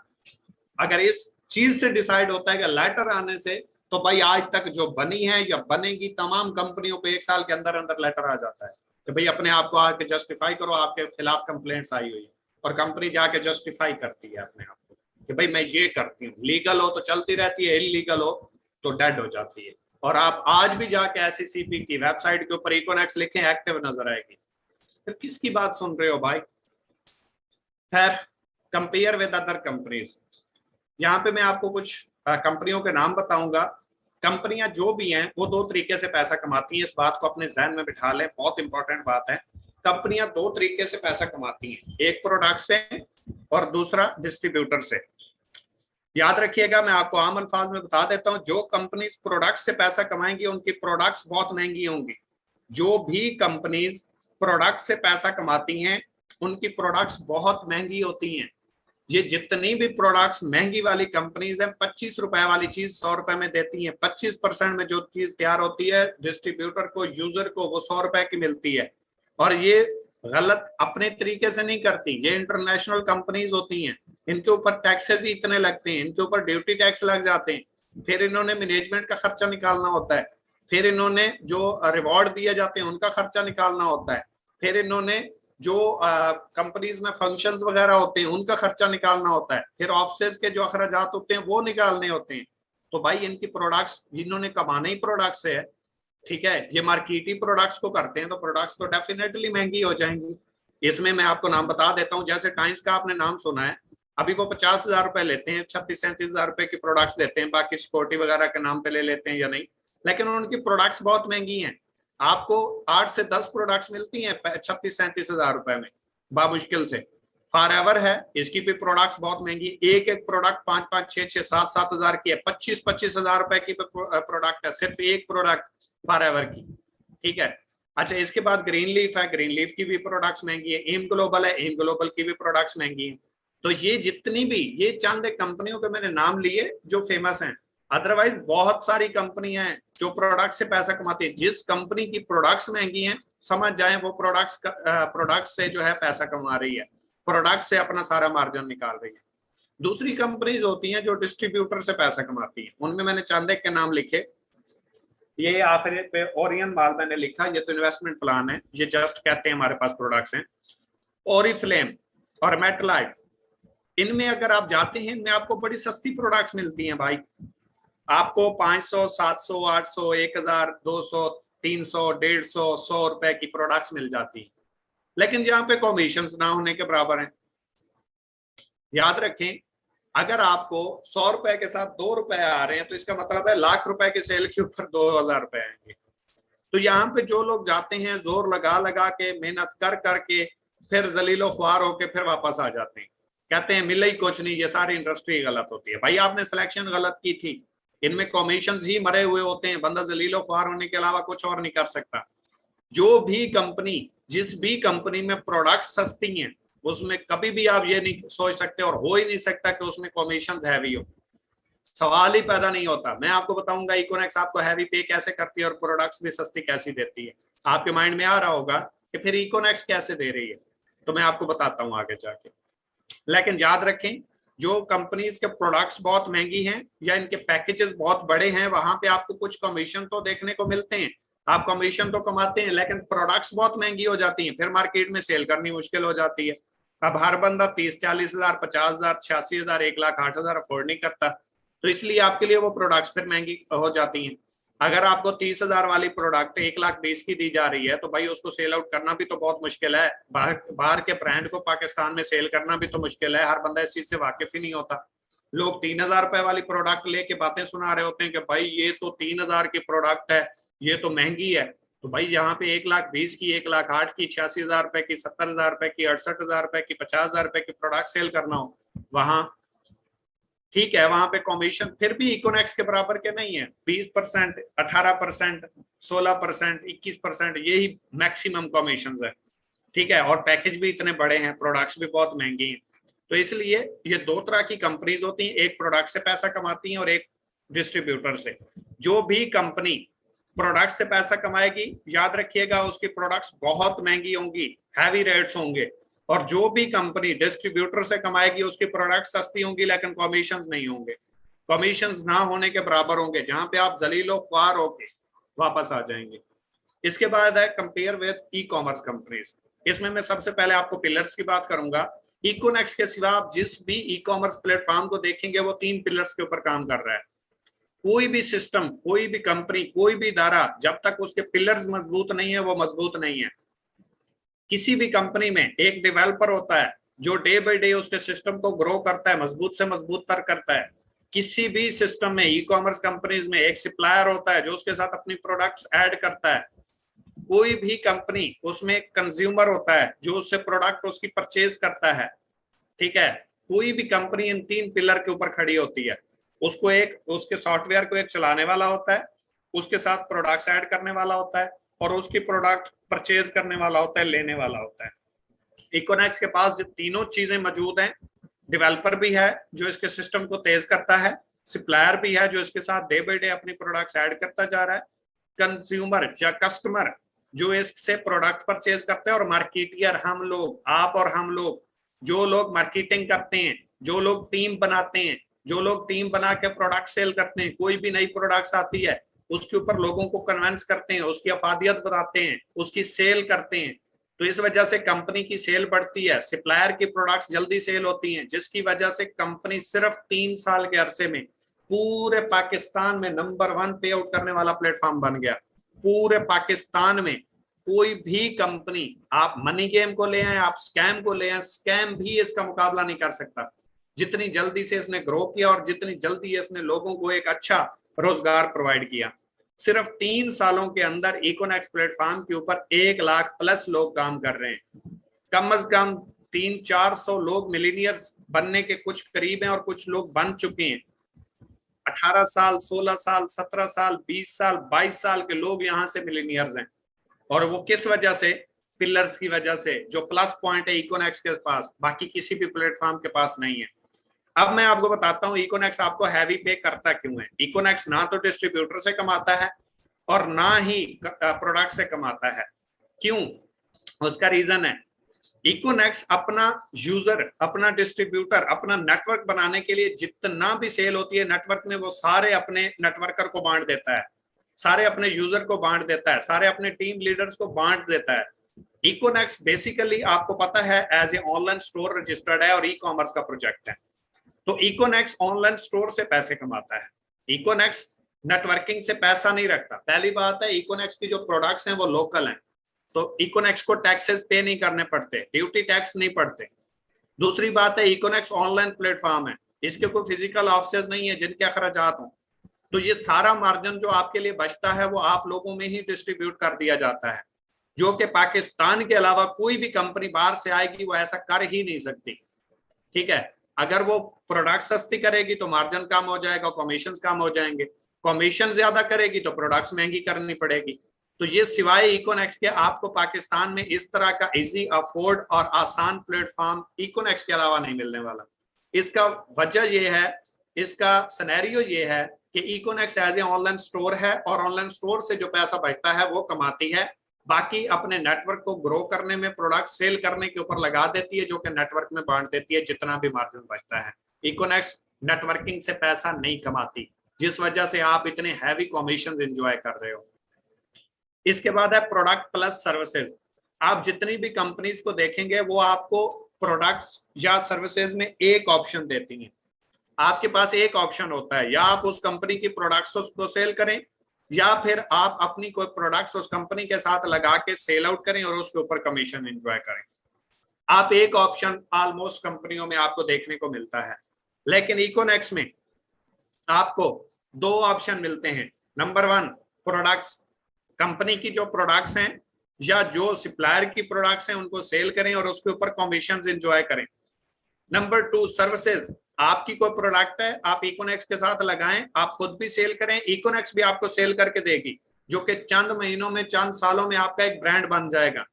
अगर इस चीज से डिसाइड होता है कि लेटर आने से, तो भाई आज तक जो बनी है या बनेगी तमाम कंपनियों पे 1 साल के अंदर अंदर लेटर आ जाता है कि भाई अपने आप को आके जस्टिफाई करो, आपके खिलाफ कंप्लेंट्स आई हुई है, और कंपनी जाके जस्टिफाई करती है अपने आप को कि भाई मैं ये करती हूँ। लीगल हो तो चलती रहती है, इलीगल हो तो डेड हो जाती है। और आप आज भी जाके एससीसीपी की वेबसाइट के ऊपर इकोनेक्स लिखें, एक्टिव नजर आएगी। फिर किसकी बात सुन रहे हो भाई? खैर, कंपेयर विद अदर कंपनीज, यहाँ पे मैं आपको कुछ कंपनियों के नाम बताऊंगा। कंपनियां जो भी हैं वो 2 तरीके से पैसा कमाती हैं, इस बात को अपने जहन में बिठा लें, बहुत इंपॉर्टेंट बात है। कंपनियां 2 तरीके से पैसा कमाती हैं, एक प्रोडक्ट से और दूसरा डिस्ट्रीब्यूटर से। याद रखिएगा, मैं आपको आम अल्फाज में बता देता हूं, जो कंपनीज प्रोडक्ट से पैसा कमाएंगी उनकी प्रोडक्ट्स बहुत महंगी होंगी। जो भी कंपनीज प्रोडक्ट से पैसा कमाती हैं उनकी प्रोडक्ट्स बहुत महंगी होती हैं। ये जितनी भी प्रोडक्ट्स महंगी वाली कंपनीज है, 25 रुपए वाली चीज 100 रुपए में देती है। 25% में जो चीज तैयार होती है डिस्ट्रीब्यूटर को, यूजर को, वो 100 रुपए की मिलती है। और ये गलत अपने तरीके से नहीं करती, ये इंटरनेशनल कंपनीज होती हैं, इनके ऊपर टैक्सेस ही इतने लगते हैं, इनके ऊपर ड्यूटी टैक्स लग जाते हैं, फिर इन्होंने मैनेजमेंट का खर्चा निकालना होता है, फिर इन्होंने जो रिवॉर्ड दिए जाते हैं उनका खर्चा निकालना होता है, फिर इन्होंने जो कंपनीज में फंक्शंस वगैरह होते हैं उनका खर्चा निकालना होता है, फिर ऑफिस के जो अखराजात होते हैं वो निकालने होते हैं। तो भाई इनकी प्रोडक्ट्स, जिन्होंने कमाना ही प्रोडक्ट्स है, ठीक है, ये मार्केटी प्रोडक्ट्स को करते हैं, तो प्रोडक्ट्स तो डेफिनेटली महंगी हो जाएंगी। इसमें मैं आपको नाम बता देता हूँ, जैसे टाइम्स का आपने नाम सुना है, अभी वो 50,000 रुपए लेते हैं, 36-37,000 रुपए की प्रोडक्ट्स देते हैं, बाकी सिक्योरिटी वगैरह के नाम पे ले लेते हैं या नहीं, लेकिन उनकी प्रोडक्ट्स बहुत महंगी हैं। आपको 8 से 10 प्रोडक्ट्स मिलती हैं 36-37,000 रुपए में बामुश्किल से। फॉरएवर है, इसकी भी प्रोडक्ट्स बहुत महंगी, एक एक प्रोडक्ट 5-5, 6-6, 7-7 हजार की है, 25-25 हजार रुपए की प्रोडक्ट है, सिर्फ एक प्रोडक्ट फॉरएवर की, ठीक है। अच्छा, इसके बाद ग्रीन लीफ है, ग्रीन लीफ की भी प्रोडक्ट्स महंगी है, एम ग्लोबल है, एम ग्लोबल की भी प्रोडक्ट्स महंगी है। तो ये जितनी भी, ये चंद कंपनियों के मैंने नाम लिए जो फेमस हैं, अदरवाइज बहुत सारी कंपनियां हैं जो प्रोडक्ट से पैसा कमाती है। जिस कंपनी की प्रोडक्ट्स महंगी हैं, समझ जाए वो प्रोडक्ट से जो है पैसा कमा रही है, प्रोडक्ट से अपना सारा मार्जिन निकाल रही है। दूसरी कंपनीज होती हैं जो डिस्ट्रीब्यूटर से पैसा कमाती हैं, उनमें मैंने चंद के नाम लिखे। ये आखिर पे ओरियन माल मैंने लिखा, ये तो इन्वेस्टमेंट प्लान है, ये जस्ट कहते हैं हमारे पास प्रोडक्ट्स हैं। ओरिफ्लेम और मेटलाइफ, इनमें अगर आप जाते हैं, इनमें आपको बड़ी सस्ती प्रोडक्ट्स मिलती हैं भाई। आपको 500, 700, 800, 1000, 200, 300, 150, 100 रुपए की प्रोडक्ट्स मिल जाती हैं, लेकिन जहां पे कमीशन ना होने के बराबर है। याद रखें, अगर आपको 100 रुपए के साथ 2 रुपए आ रहे हैं, तो इसका मतलब है लाख रुपए की सेल के ऊपर 2000 रुपए आएंगे। तो यहाँ पे जो लोग जाते हैं जोर लगा लगा के, मेहनत कर करके, फिर जलीलो ख्वार होके फिर वापस आ जाते हैं, कहते हैं मिला ही कुछ नहीं, ये सारी इंडस्ट्री गलत होती है। भाई आपने सिलेक्शन गलत की थी, इनमें कमीशन ही मरे हुए होते हैं, बंदा जलीलो ख्वार होने के अलावा कुछ और नहीं कर सकता। जो भी कंपनी, जिस भी कंपनी में प्रोडक्ट सस्ती हैं, उसमें कभी भी आप ये नहीं सोच सकते और हो ही नहीं सकता कि उसमें कमीशन हैवी हो, सवाल ही पैदा नहीं होता। मैं आपको बताऊंगा इकोनेक्स आपको हैवी पे कैसे करती है और प्रोडक्ट्स भी सस्ती कैसी देती है। आपके माइंड में आ रहा होगा कि फिर इकोनेक्स कैसे दे रही है, तो मैं आपको बताता हूँ आगे जाके। लेकिन याद रखें, जो कंपनीज के प्रोडक्ट्स बहुत महंगी हैं या इनके पैकेजेस बहुत बड़े हैं, वहां पे आपको कुछ कमीशन तो देखने को मिलते हैं, आप कमीशन तो कमाते हैं, लेकिन प्रोडक्ट्स बहुत महंगी हो जाती हैं, फिर मार्केट में सेल करनी मुश्किल हो जाती है। अब हर बंदा 30-40 हजार, 50 हजार, 86 हजार, 1,08,000 अफोर्ड नहीं करता, तो इसलिए आपके लिए वो प्रोडक्ट्स फिर महंगी हो जाती हैं। अगर आपको 30,000 वाली प्रोडक्ट 1,20,000 की दी जा रही है तो भाई उसको सेल आउट करना भी तो बहुत मुश्किल है। बाहर के ब्रांड को पाकिस्तान में सेल करना भी तो मुश्किल है, हर बंदा इस चीज से वाकिफ ही नहीं होता। लोग 3,000 रुपए वाली प्रोडक्ट लेके बातें सुना रहे होते हैं कि भाई ये तो 3,000 की प्रोडक्ट है, ये तो महंगी है। तो भाई यहाँ पे 1,20,000 की, 1,08,000 की, 86,000 रुपए की, 70,000 रुपए की, 68,000 रुपए की, 50,000 रुपए की प्रोडक्ट सेल करना हो, वहां ठीक है, वहां पे कमीशन फिर भी इकोनेक्स के बराबर के नहीं है। 20%, 18%, 16%, 21%, यही मैक्सिमम कमीशन है। ठीक है, और पैकेज भी इतने बड़े हैं, प्रोडक्ट्स भी बहुत महंगी हैं। तो इसलिए ये दो तरह की कंपनीज होती हैं, एक प्रोडक्ट से पैसा कमाती हैं और एक डिस्ट्रीब्यूटर से। जो भी कंपनी प्रोडक्ट से पैसा कमाएगी, याद रखिएगा उसकी प्रोडक्ट्स बहुत महंगी होंगी, हैवी रेट्स होंगे। और जो भी कंपनी डिस्ट्रीब्यूटर से कमाएगी उसकी प्रोडक्ट सस्ती होंगी लेकिन कमीशंस नहीं होंगे, कमीशंस ना होने के बराबर होंगे, जहां पे आप जलीलो ख्वार होके वापस आ जाएंगे। इसके बाद है compare with e commerce companies. इसमें मैं सबसे पहले आपको पिलर्स की बात करूंगा। इकोनेक्स के सिवा आप जिस भी ई कॉमर्स प्लेटफॉर्म को देखेंगे वो 3 पिलर्स के ऊपर काम कर रहा है। कोई भी सिस्टम, कोई भी कंपनी, कोई भी इदारा जब तक उसके पिलर्स मजबूत नहीं है वो मजबूत नहीं है। किसी भी कंपनी में एक डेवलपर होता है जो डे बाय डे उसके सिस्टम को ग्रो करता है, मजबूत से मजबूत तर करता है। किसी भी सिस्टम में, ई कॉमर्स कंपनीज में एक सप्लायर होता है जो उसके साथ अपनी प्रोडक्ट्स ऐड करता है। कोई भी कंपनी, उसमें एक कंज्यूमर होता है जो उससे प्रोडक्ट उसकी परचेज करता है। ठीक है, कोई भी कंपनी इन 3 पिलर के ऊपर खड़ी होती है। उसको एक, उसके सॉफ्टवेयर को एक चलाने वाला होता है, उसके साथ प्रोडक्ट्स ऐड करने वाला होता है और उसकी प्रोडक्ट परचेज करने वाला होता है, लेने वाला होता है। इकोनेक्स के पास जो तीनों चीजें मौजूद हैं, डेवलपर भी है जो इसके सिस्टम को तेज करता है, सप्लायर भी है जो इसके साथ डे बाय डे अपनी प्रोडक्ट्स ऐड करता जा रहा है, कंज्यूमर या कस्टमर जो इससे प्रोडक्ट परचेज करते हैं, और मार्केटियर हम लोग, आप और हम लोग, जो लोग मार्केटिंग करते हैं, जो लोग टीम बनाते हैं, जो लोग टीम बना के प्रोडक्ट सेल करते हैं। कोई भी नई प्रोडक्ट्स आती है उसके ऊपर लोगों को कन्विंस करते हैं, उसकी अफादियत बढ़ाते हैं, उसकी सेल करते हैं। तो इस वजह से कंपनी की सेल बढ़ती है, सप्लायर की प्रोडक्ट्स जल्दी सेल होती हैं, जिसकी वजह से कंपनी सिर्फ 3 साल के अरसे में पूरे पाकिस्तान में नंबर 1 पे आउट करने वाला प्लेटफॉर्म बन गया। पूरे पाकिस्तान में कोई भी कंपनी, आप मनी गेम को ले आए, आप स्कैम को ले आए, स्कैम भी इसका मुकाबला नहीं कर सकता। जितनी जल्दी से इसने ग्रो किया और जितनी जल्दी इसने लोगों को एक अच्छा रोजगार प्रोवाइड किया। सिर्फ 3 सालों के अंदर इकोनेक्स प्लेटफॉर्म के ऊपर 1 लाख प्लस लोग काम कर रहे हैं। कम से कम 300-400 लोग मिलीनियर्स बनने के कुछ करीब हैं और कुछ लोग बन चुके हैं। 18 साल, 16 साल, 17 साल, 20 साल, 22 साल के लोग यहाँ से मिलीनियर्स हैं। और वो किस वजह से? पिलर्स की वजह से, जो प्लस पॉइंट है इकोनेक्स के पास, बाकी किसी भी प्लेटफॉर्म के पास नहीं है। अब मैं आपको बताता हूँ इकोनेक्स आपको हैवी पे करता क्यों है। इकोनेक्स ना तो डिस्ट्रीब्यूटर से कमाता है और ना ही प्रोडक्ट से कमाता है। क्यों? उसका रीजन है, इकोनेक्स अपना यूजर, अपना डिस्ट्रीब्यूटर, अपना नेटवर्क बनाने के लिए जितना भी सेल होती है नेटवर्क में, वो सारे अपने नेटवर्कर को बांट देता है, सारे अपने यूजर को बांट देता है, सारे अपने टीम लीडर्स को बांट देता है। इकोनेक्स बेसिकली आपको पता है as a online store registered है और ई कॉमर्स का प्रोजेक्ट है। तो इकोनेक्स ऑनलाइन स्टोर से पैसे कमाता है, इकोनेक्स नेटवर्किंग से पैसा नहीं रखता। पहली बात है, इकोनेक्स की जो प्रोडक्ट्स हैं वो लोकल हैं, तो इकोनेक्स को टैक्सेस पे नहीं करने पड़ते, ड्यूटी टैक्स नहीं पड़ते। दूसरी बात है, इकोनेक्स ऑनलाइन प्लेटफॉर्म है, इसके कोई फिजिकल ऑफिसेज नहीं है जिनके अखराजात हों। तो ये सारा मार्जिन जो आपके लिए बचता है वो आप लोगों में ही डिस्ट्रीब्यूट कर दिया जाता है, जो कि पाकिस्तान के अलावा कोई भी कंपनी बाहर से आएगी वो ऐसा कर ही नहीं सकती। ठीक है, अगर वो प्रोडक्ट सस्ती करेगी तो मार्जिन कम हो जाएगा, कमीशन कम हो जाएंगे, कमीशन ज्यादा करेगी तो प्रोडक्ट्स महंगी करनी पड़ेगी। तो ये सिवाय इकोनेक्स के आपको पाकिस्तान में इस तरह का इजी, अफोर्ड और आसान प्लेटफॉर्म इकोनेक्स के अलावा नहीं मिलने वाला। इसका वजह ये है, इसका सिनेरियो ये है कि इकोनेक्स एज ए ऑनलाइन स्टोर है और ऑनलाइन स्टोर से जो पैसा बचता है वो कमाती है, बाकी अपने नेटवर्क को ग्रो करने में, प्रोडक्ट सेल करने के ऊपर लगा देती है, जो कि नेटवर्क में बांट देती है जितना भी मार्जिन बचता है। इकोनेक्स नेटवर्किंग से पैसा नहीं कमाती, जिस वजह से आप इतने हैवी कमीशन एंजॉय कर रहे हो। इसके बाद है प्रोडक्ट प्लस सर्विसेज। आप जितनी भी कंपनीज को देखेंगे वो आपको प्रोडक्ट्स या सर्विसेज में एक ऑप्शन देती हैं। आपके पास एक ऑप्शन होता है, या आप उस कंपनी की प्रोडक्ट्स को सेल करें या फिर आप अपनी कोई प्रोडक्ट्स उस कंपनी के साथ लगा के सेल आउट करें और उसके ऊपर कमीशन एंजॉय करें। आप एक ऑप्शन ऑलमोस्ट कंपनियों में आपको देखने को मिलता है, लेकिन इकोनेक्स में आपको दो ऑप्शन मिलते हैं। नंबर वन, प्रोडक्ट्स, कंपनी की जो प्रोडक्ट्स हैं या जो सप्लायर की प्रोडक्ट्स हैं उनको सेल करें और उसके ऊपर कमीशन एंजॉय करें। नंबर टू, सर्विसेज, आपकी कोई प्रोडक्ट है, आप इकोनेक्स के साथ लगाएं, आप खुद भी सेल करें, इकोनेक्स भी आपको सेल करके देगी, जो कि चंद महीनों में, चंद सालों में आपका एक ब्रांड बन जाएगा।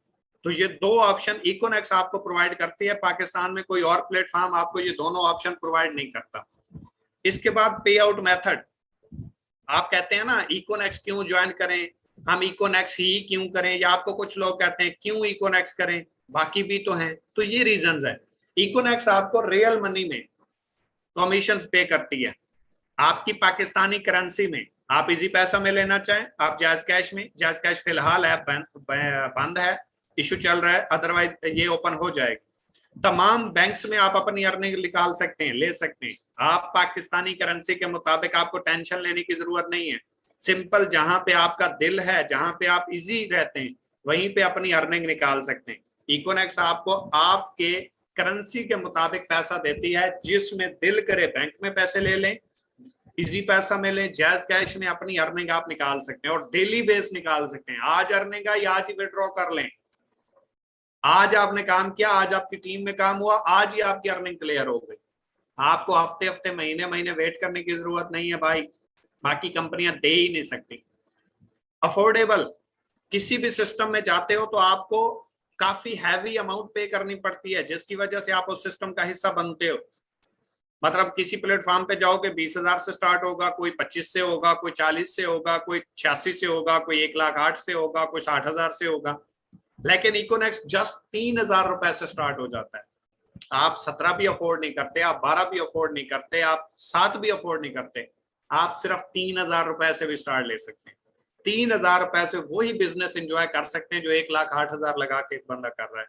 तो ये दो ऑप्शन इकोनेक्स आपको प्रोवाइड करती है। पाकिस्तान में कोई और प्लेटफॉर्म आपको ये दोनों ऑप्शन प्रोवाइड नहीं करता। इसके बाद पे आउट मेथड, आप कहते हैं ना इकोनेक्स क्यों ज्वाइन करें, हम इकोनेक्स ही क्यों करें, या आपको कुछ लोग कहते हैं क्यों इकोनेक्स करें, बाकी भी तो हैं। तो ये रीजंस है। इकोनेक्स आपको रियल मनी में कमीशन पे करती है, आपकी पाकिस्तानी करेंसी में। आप इजी पैसा में लेना चाहें, आप जायज कैश में, जायज कैश फिलहाल है बंद है, इशू चल रहा है, अदरवाइज ये ओपन हो जाएगी। तमाम बैंक्स में आप अपनी अर्निंग निकाल सकते हैं, ले सकते हैं। आप पाकिस्तानी करेंसी के मुताबिक आपको टेंशन लेने की जरूरत नहीं है। सिंपल, जहां पे आपका दिल है, जहां पे आप इजी रहते हैं, वहीं पे अपनी अर्निंग निकाल सकते हैं। इकोनेक्स आपको आपके करेंसी के मुताबिक पैसा देती है, जिसमें दिल करे बैंक में पैसे ले लें, इजी पैसा में लें, जायज कैश में अपनी अर्निंग आप निकाल सकते हैं और डेली बेस निकाल सकते हैं। आज अर्निंग आई, आज ही विड्रॉ कर लें। आज आपने काम किया, आज आपकी टीम में काम हुआ, आज ही आपकी अर्निंग क्लियर हो गई। आपको हफ्ते हफ्ते, महीने महीने वेट करने की जरूरत नहीं है भाई, बाकी कंपनियां दे ही नहीं सकती। अफोर्डेबल, किसी भी सिस्टम में जाते हो तो आपको काफी हैवी अमाउंट पे करनी पड़ती है, जिसकी वजह से आप उस सिस्टम का हिस्सा बनते हो। मतलब किसी प्लेटफॉर्म पे जाओगे 20,000 से स्टार्ट होगा, कोई 25 से होगा, कोई 40 से होगा, कोई 86 से होगा, कोई 1,08,000 से होगा, कोई 60,000 से होगा। लेकिन इकोनेक्स जस्ट 3,000 रुपए से स्टार्ट हो जाता है। आप 17 भी अफोर्ड नहीं करते, आप 12 भी अफोर्ड नहीं करते, आप 7 भी अफोर्ड नहीं करते, आप सिर्फ 3,000 रुपए से भी स्टार्ट ले सकते हैं। 3,000 रुपए से वही बिजनेस एंजॉय कर सकते हैं जो 1,08,000 लगा के एक बंदा कर रहा है।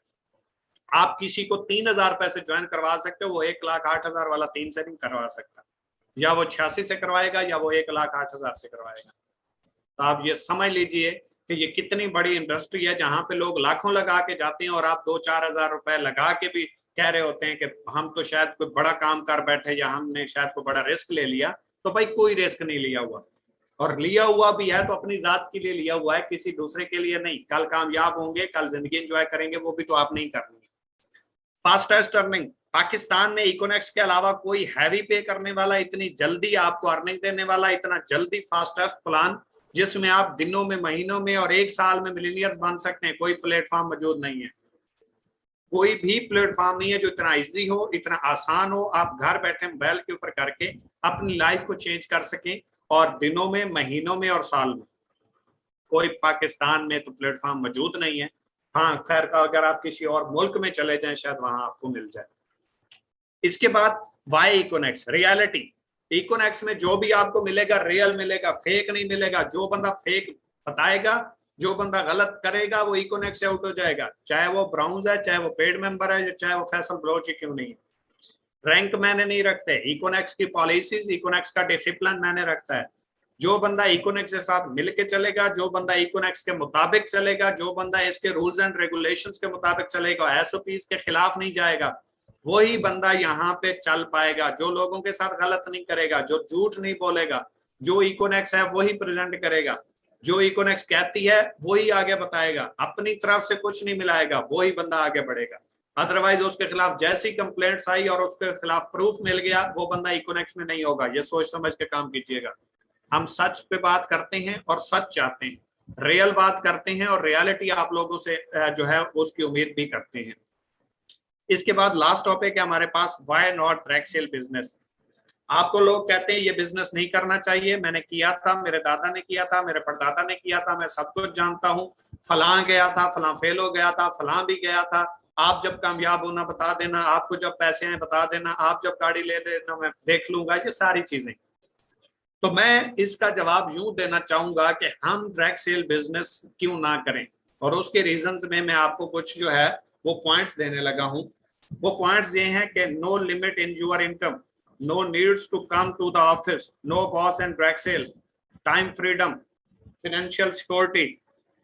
आप किसी को 3,000 रुपए से ज्वाइन करवा सकते हो, वो 1,08,000 वाला 3 से नहीं करवा सकता, या वो 86 से करवाएगा या वो 1,08,000 से करवाएगा। तो आप ये समझ लीजिए कि ये कितनी बड़ी इंडस्ट्री है, जहां पे लोग लाखों लगा के जाते हैं और आप 2-4 हजार रुपए लगा के भी कह रहे होते हैं कि हम तो शायद कोई बड़ा काम कर बैठे या हमने शायद कोई बड़ा रिस्क ले लिया। तो भाई कोई रिस्क नहीं लिया हुआ, और लिया हुआ भी है तो अपनी जात के लिए लिया हुआ है, किसी दूसरे के लिए नहीं। कल कामयाब होंगे, कल जिंदगी एंजॉय करेंगे, वो भी तो आप नहीं करनी। फास्टेस्ट अर्निंग, पाकिस्तान में इकोनेक्स के अलावा कोई हैवी पे करने वाला, इतनी जल्दी आपको अर्निंग देने वाला, इतना जल्दी फास्टेस्ट प्लान जिसमें आप दिनों में, महीनों में और 1 साल में मिलियनियर्स बन सकते हैं, कोई प्लेटफॉर्म मौजूद नहीं है। कोई भी प्लेटफॉर्म नहीं है जो इतना इजी हो, इतना आसान हो, आप घर बैठे मोबाइल के ऊपर करके अपनी लाइफ को चेंज कर सकें, और दिनों में, महीनों में और साल में। कोई पाकिस्तान में तो प्लेटफॉर्म मौजूद नहीं है। हाँ खैर, अगर आप किसी और मुल्क में चले जाएं शायद वहां आपको मिल जाए। इसके बाद वाई इकोनेक्स, रियलिटी। इकोनेक्स में जो भी आपको मिलेगा रियल मिलेगा, फेक नहीं मिलेगा। जो बंदा फेक बताएगा, जो बंदा गलत करेगा, वो इकोनेक्स से आउट हो जाएगा, चाहे वो ब्राउन्स है, चाहे वो पेड मेंबर है, चाहे वो फैसल ब्लोच क्यों नहीं है। रैंक मैंने नहीं रखते, इकोनेक्स की पॉलिसीज, इकोनेक्स का डिसिप्लिन मैंने रखता है। जो बंदा इकोनेक्स के साथ मिलके चलेगा, जो बंदा इकोनेक्स के मुताबिक चलेगा, जो बंदा इसके रूल्स एंड रेगुलेशंस के मुताबिक चलेगा, एसओपीज के खिलाफ नहीं जाएगा, वही बंदा यहाँ पे चल पाएगा। जो लोगों के साथ गलत नहीं करेगा, जो झूठ नहीं बोलेगा, जो इकोनेक्स है वही प्रेजेंट करेगा, जो इकोनेक्स कहती है वही आगे बताएगा, अपनी तरफ से कुछ नहीं मिलाएगा, वही बंदा आगे बढ़ेगा। अदरवाइज उसके खिलाफ जैसी कंप्लेंट्स आई और उसके खिलाफ प्रूफ मिल गया, वो बंदा इकोनेक्स में नहीं होगा। ये सोच समझ के काम कीजिएगा। हम सच पे बात करते हैं और सच चाहते हैं, रियल बात करते हैं और रियलिटी आप लोगों से जो है उसकी उम्मीद भी करते हैं। इसके बाद लास्ट टॉपिक है हमारे पास, why not direct sale business. आपको लोग कहते हैं ये बिजनेस नहीं करना चाहिए, मैंने किया था, मेरे दादा ने किया था, मेरे परदादा ने किया था, मैं सब कुछ जानता हूँ, फलां गया था, फलां फेल हो गया था, फलां भी गया था। आप जब कामयाब होना बता देना, आपको जब पैसे हैं बता देना, आप जब गाड़ी ले लेना मैं देख लूंगा, ये सारी चीजें। तो मैं इसका जवाब यूं देना चाहूंगा कि हम डायरेक्ट सेल बिजनेस क्यों ना करें, और उसके रीजंस में मैं आपको कुछ जो है वो पॉइंट्स देने लगा हूं। वो पॉइंट्स ये हैं कि no limit in your income, no needs to come to the office, no boss and direct sale, time freedom, financial security,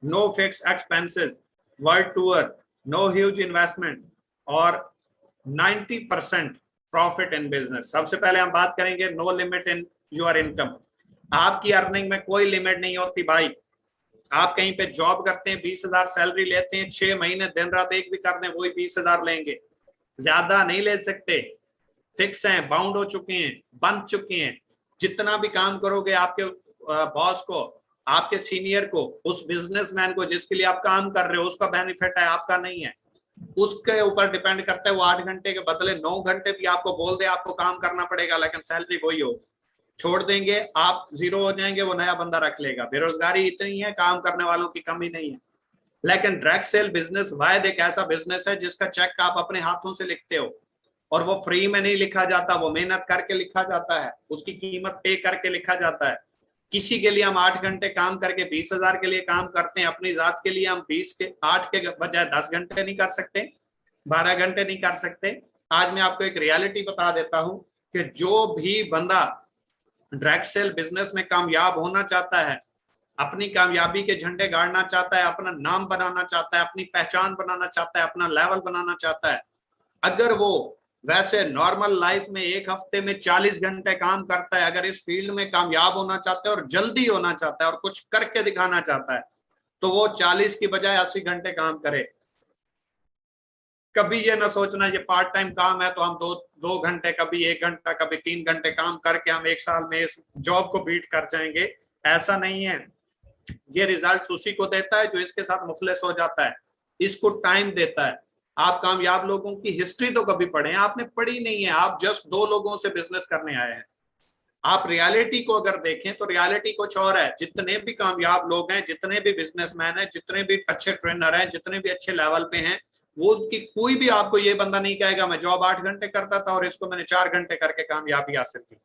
no fixed expenses, world tour, no huge investment और 90% profit in business. सबसे पहले हम बात करेंगे no limit in your income. आपकी earning में कोई limit नहीं होती भाई। आप कहीं पे जॉब करते हैं, 20,000 सैलरी लेते हैं, 6 महीने दिन रात एक भी कर दें वही 20,000 लेंगे, ज्यादा नहीं ले सकते। फिक्स हैं, बाउंड हो चुके हैं, बन चुके हैं। जितना भी काम करोगे आपके बॉस को, आपके सीनियर को, उस बिजनेसमैन को जिसके लिए आप काम कर रहे हो, उसका बेनिफिट है, आपका नहीं है। उसके ऊपर डिपेंड करता है। वो 8 घंटे के बदले 9 घंटे भी आपको बोल दे आपको काम करना पड़ेगा, लेकिन सैलरी वही हो। छोड़ देंगे आप, जीरो हो जाएंगे, वो नया बंदा रख लेगा। बेरोजगारी इतनी है, काम करने वालों की कमी नहीं है। लेकिन डायरेक्ट सेल बिजनेस वायद एक ऐसा बिजनेस है जिसका चेक आप अपने हाथों से लिखते हो, और वो फ्री में नहीं लिखा जाता, वो मेहनत करके लिखा जाता है, उसकी कीमत पे करके लिखा जाता है। किसी के लिए हम 8 घंटे काम करके 20,000 के लिए काम करते हैं, अपनी रात के लिए हम 8 के बजाय 10 घंटे नहीं कर सकते, 12 घंटे नहीं कर सकते। आज मैं आपको एक रियलिटी बता देता हूं कि जो भी बंदा डायरेक्ट सेल बिजनेस में कामयाब होना चाहता है, अपनी कामयाबी के झंडे गाड़ना चाहता है, अपना नाम बनाना चाहता है, अपनी पहचान बनाना चाहता है, अपना लेवल बनाना चाहता है, अगर वो वैसे नॉर्मल लाइफ में एक हफ्ते में 40 घंटे काम करता है, अगर इस फील्ड में कामयाब होना चाहता है और जल्दी होना चाहता है और कुछ करके दिखाना चाहता है, तो वो 40 की बजाय 80 घंटे काम करे। कभी ये ना सोचना ये पार्ट टाइम काम है तो हम दो घंटे, कभी 1 घंटा, कभी 3 घंटे काम करके हम 1 साल में इस जॉब को बीट कर जाएंगे। ऐसा नहीं है। ये रिजल्ट उसी को देता है जो इसके साथ मुखलिस हो जाता है, इसको टाइम देता है। आप कामयाब लोगों की हिस्ट्री तो कभी पढ़े, आपने पढ़ी नहीं है। आप जस्ट 2 लोगों से बिजनेस करने आए हैं। आप रियलिटी को अगर देखें तो रियलिटी कुछ और है। जितने भी कामयाब लोग हैं, जितने भी बिजनेसमैन हैं, जितने भी अच्छे ट्रेनर हैं, जितने भी अच्छे लेवल पे हैं, वो कि कोई भी आपको ये बंदा नहीं कहेगा मैं जॉब 8 घंटे करता था और इसको मैंने 4 घंटे करके कामयाबी हासिल की।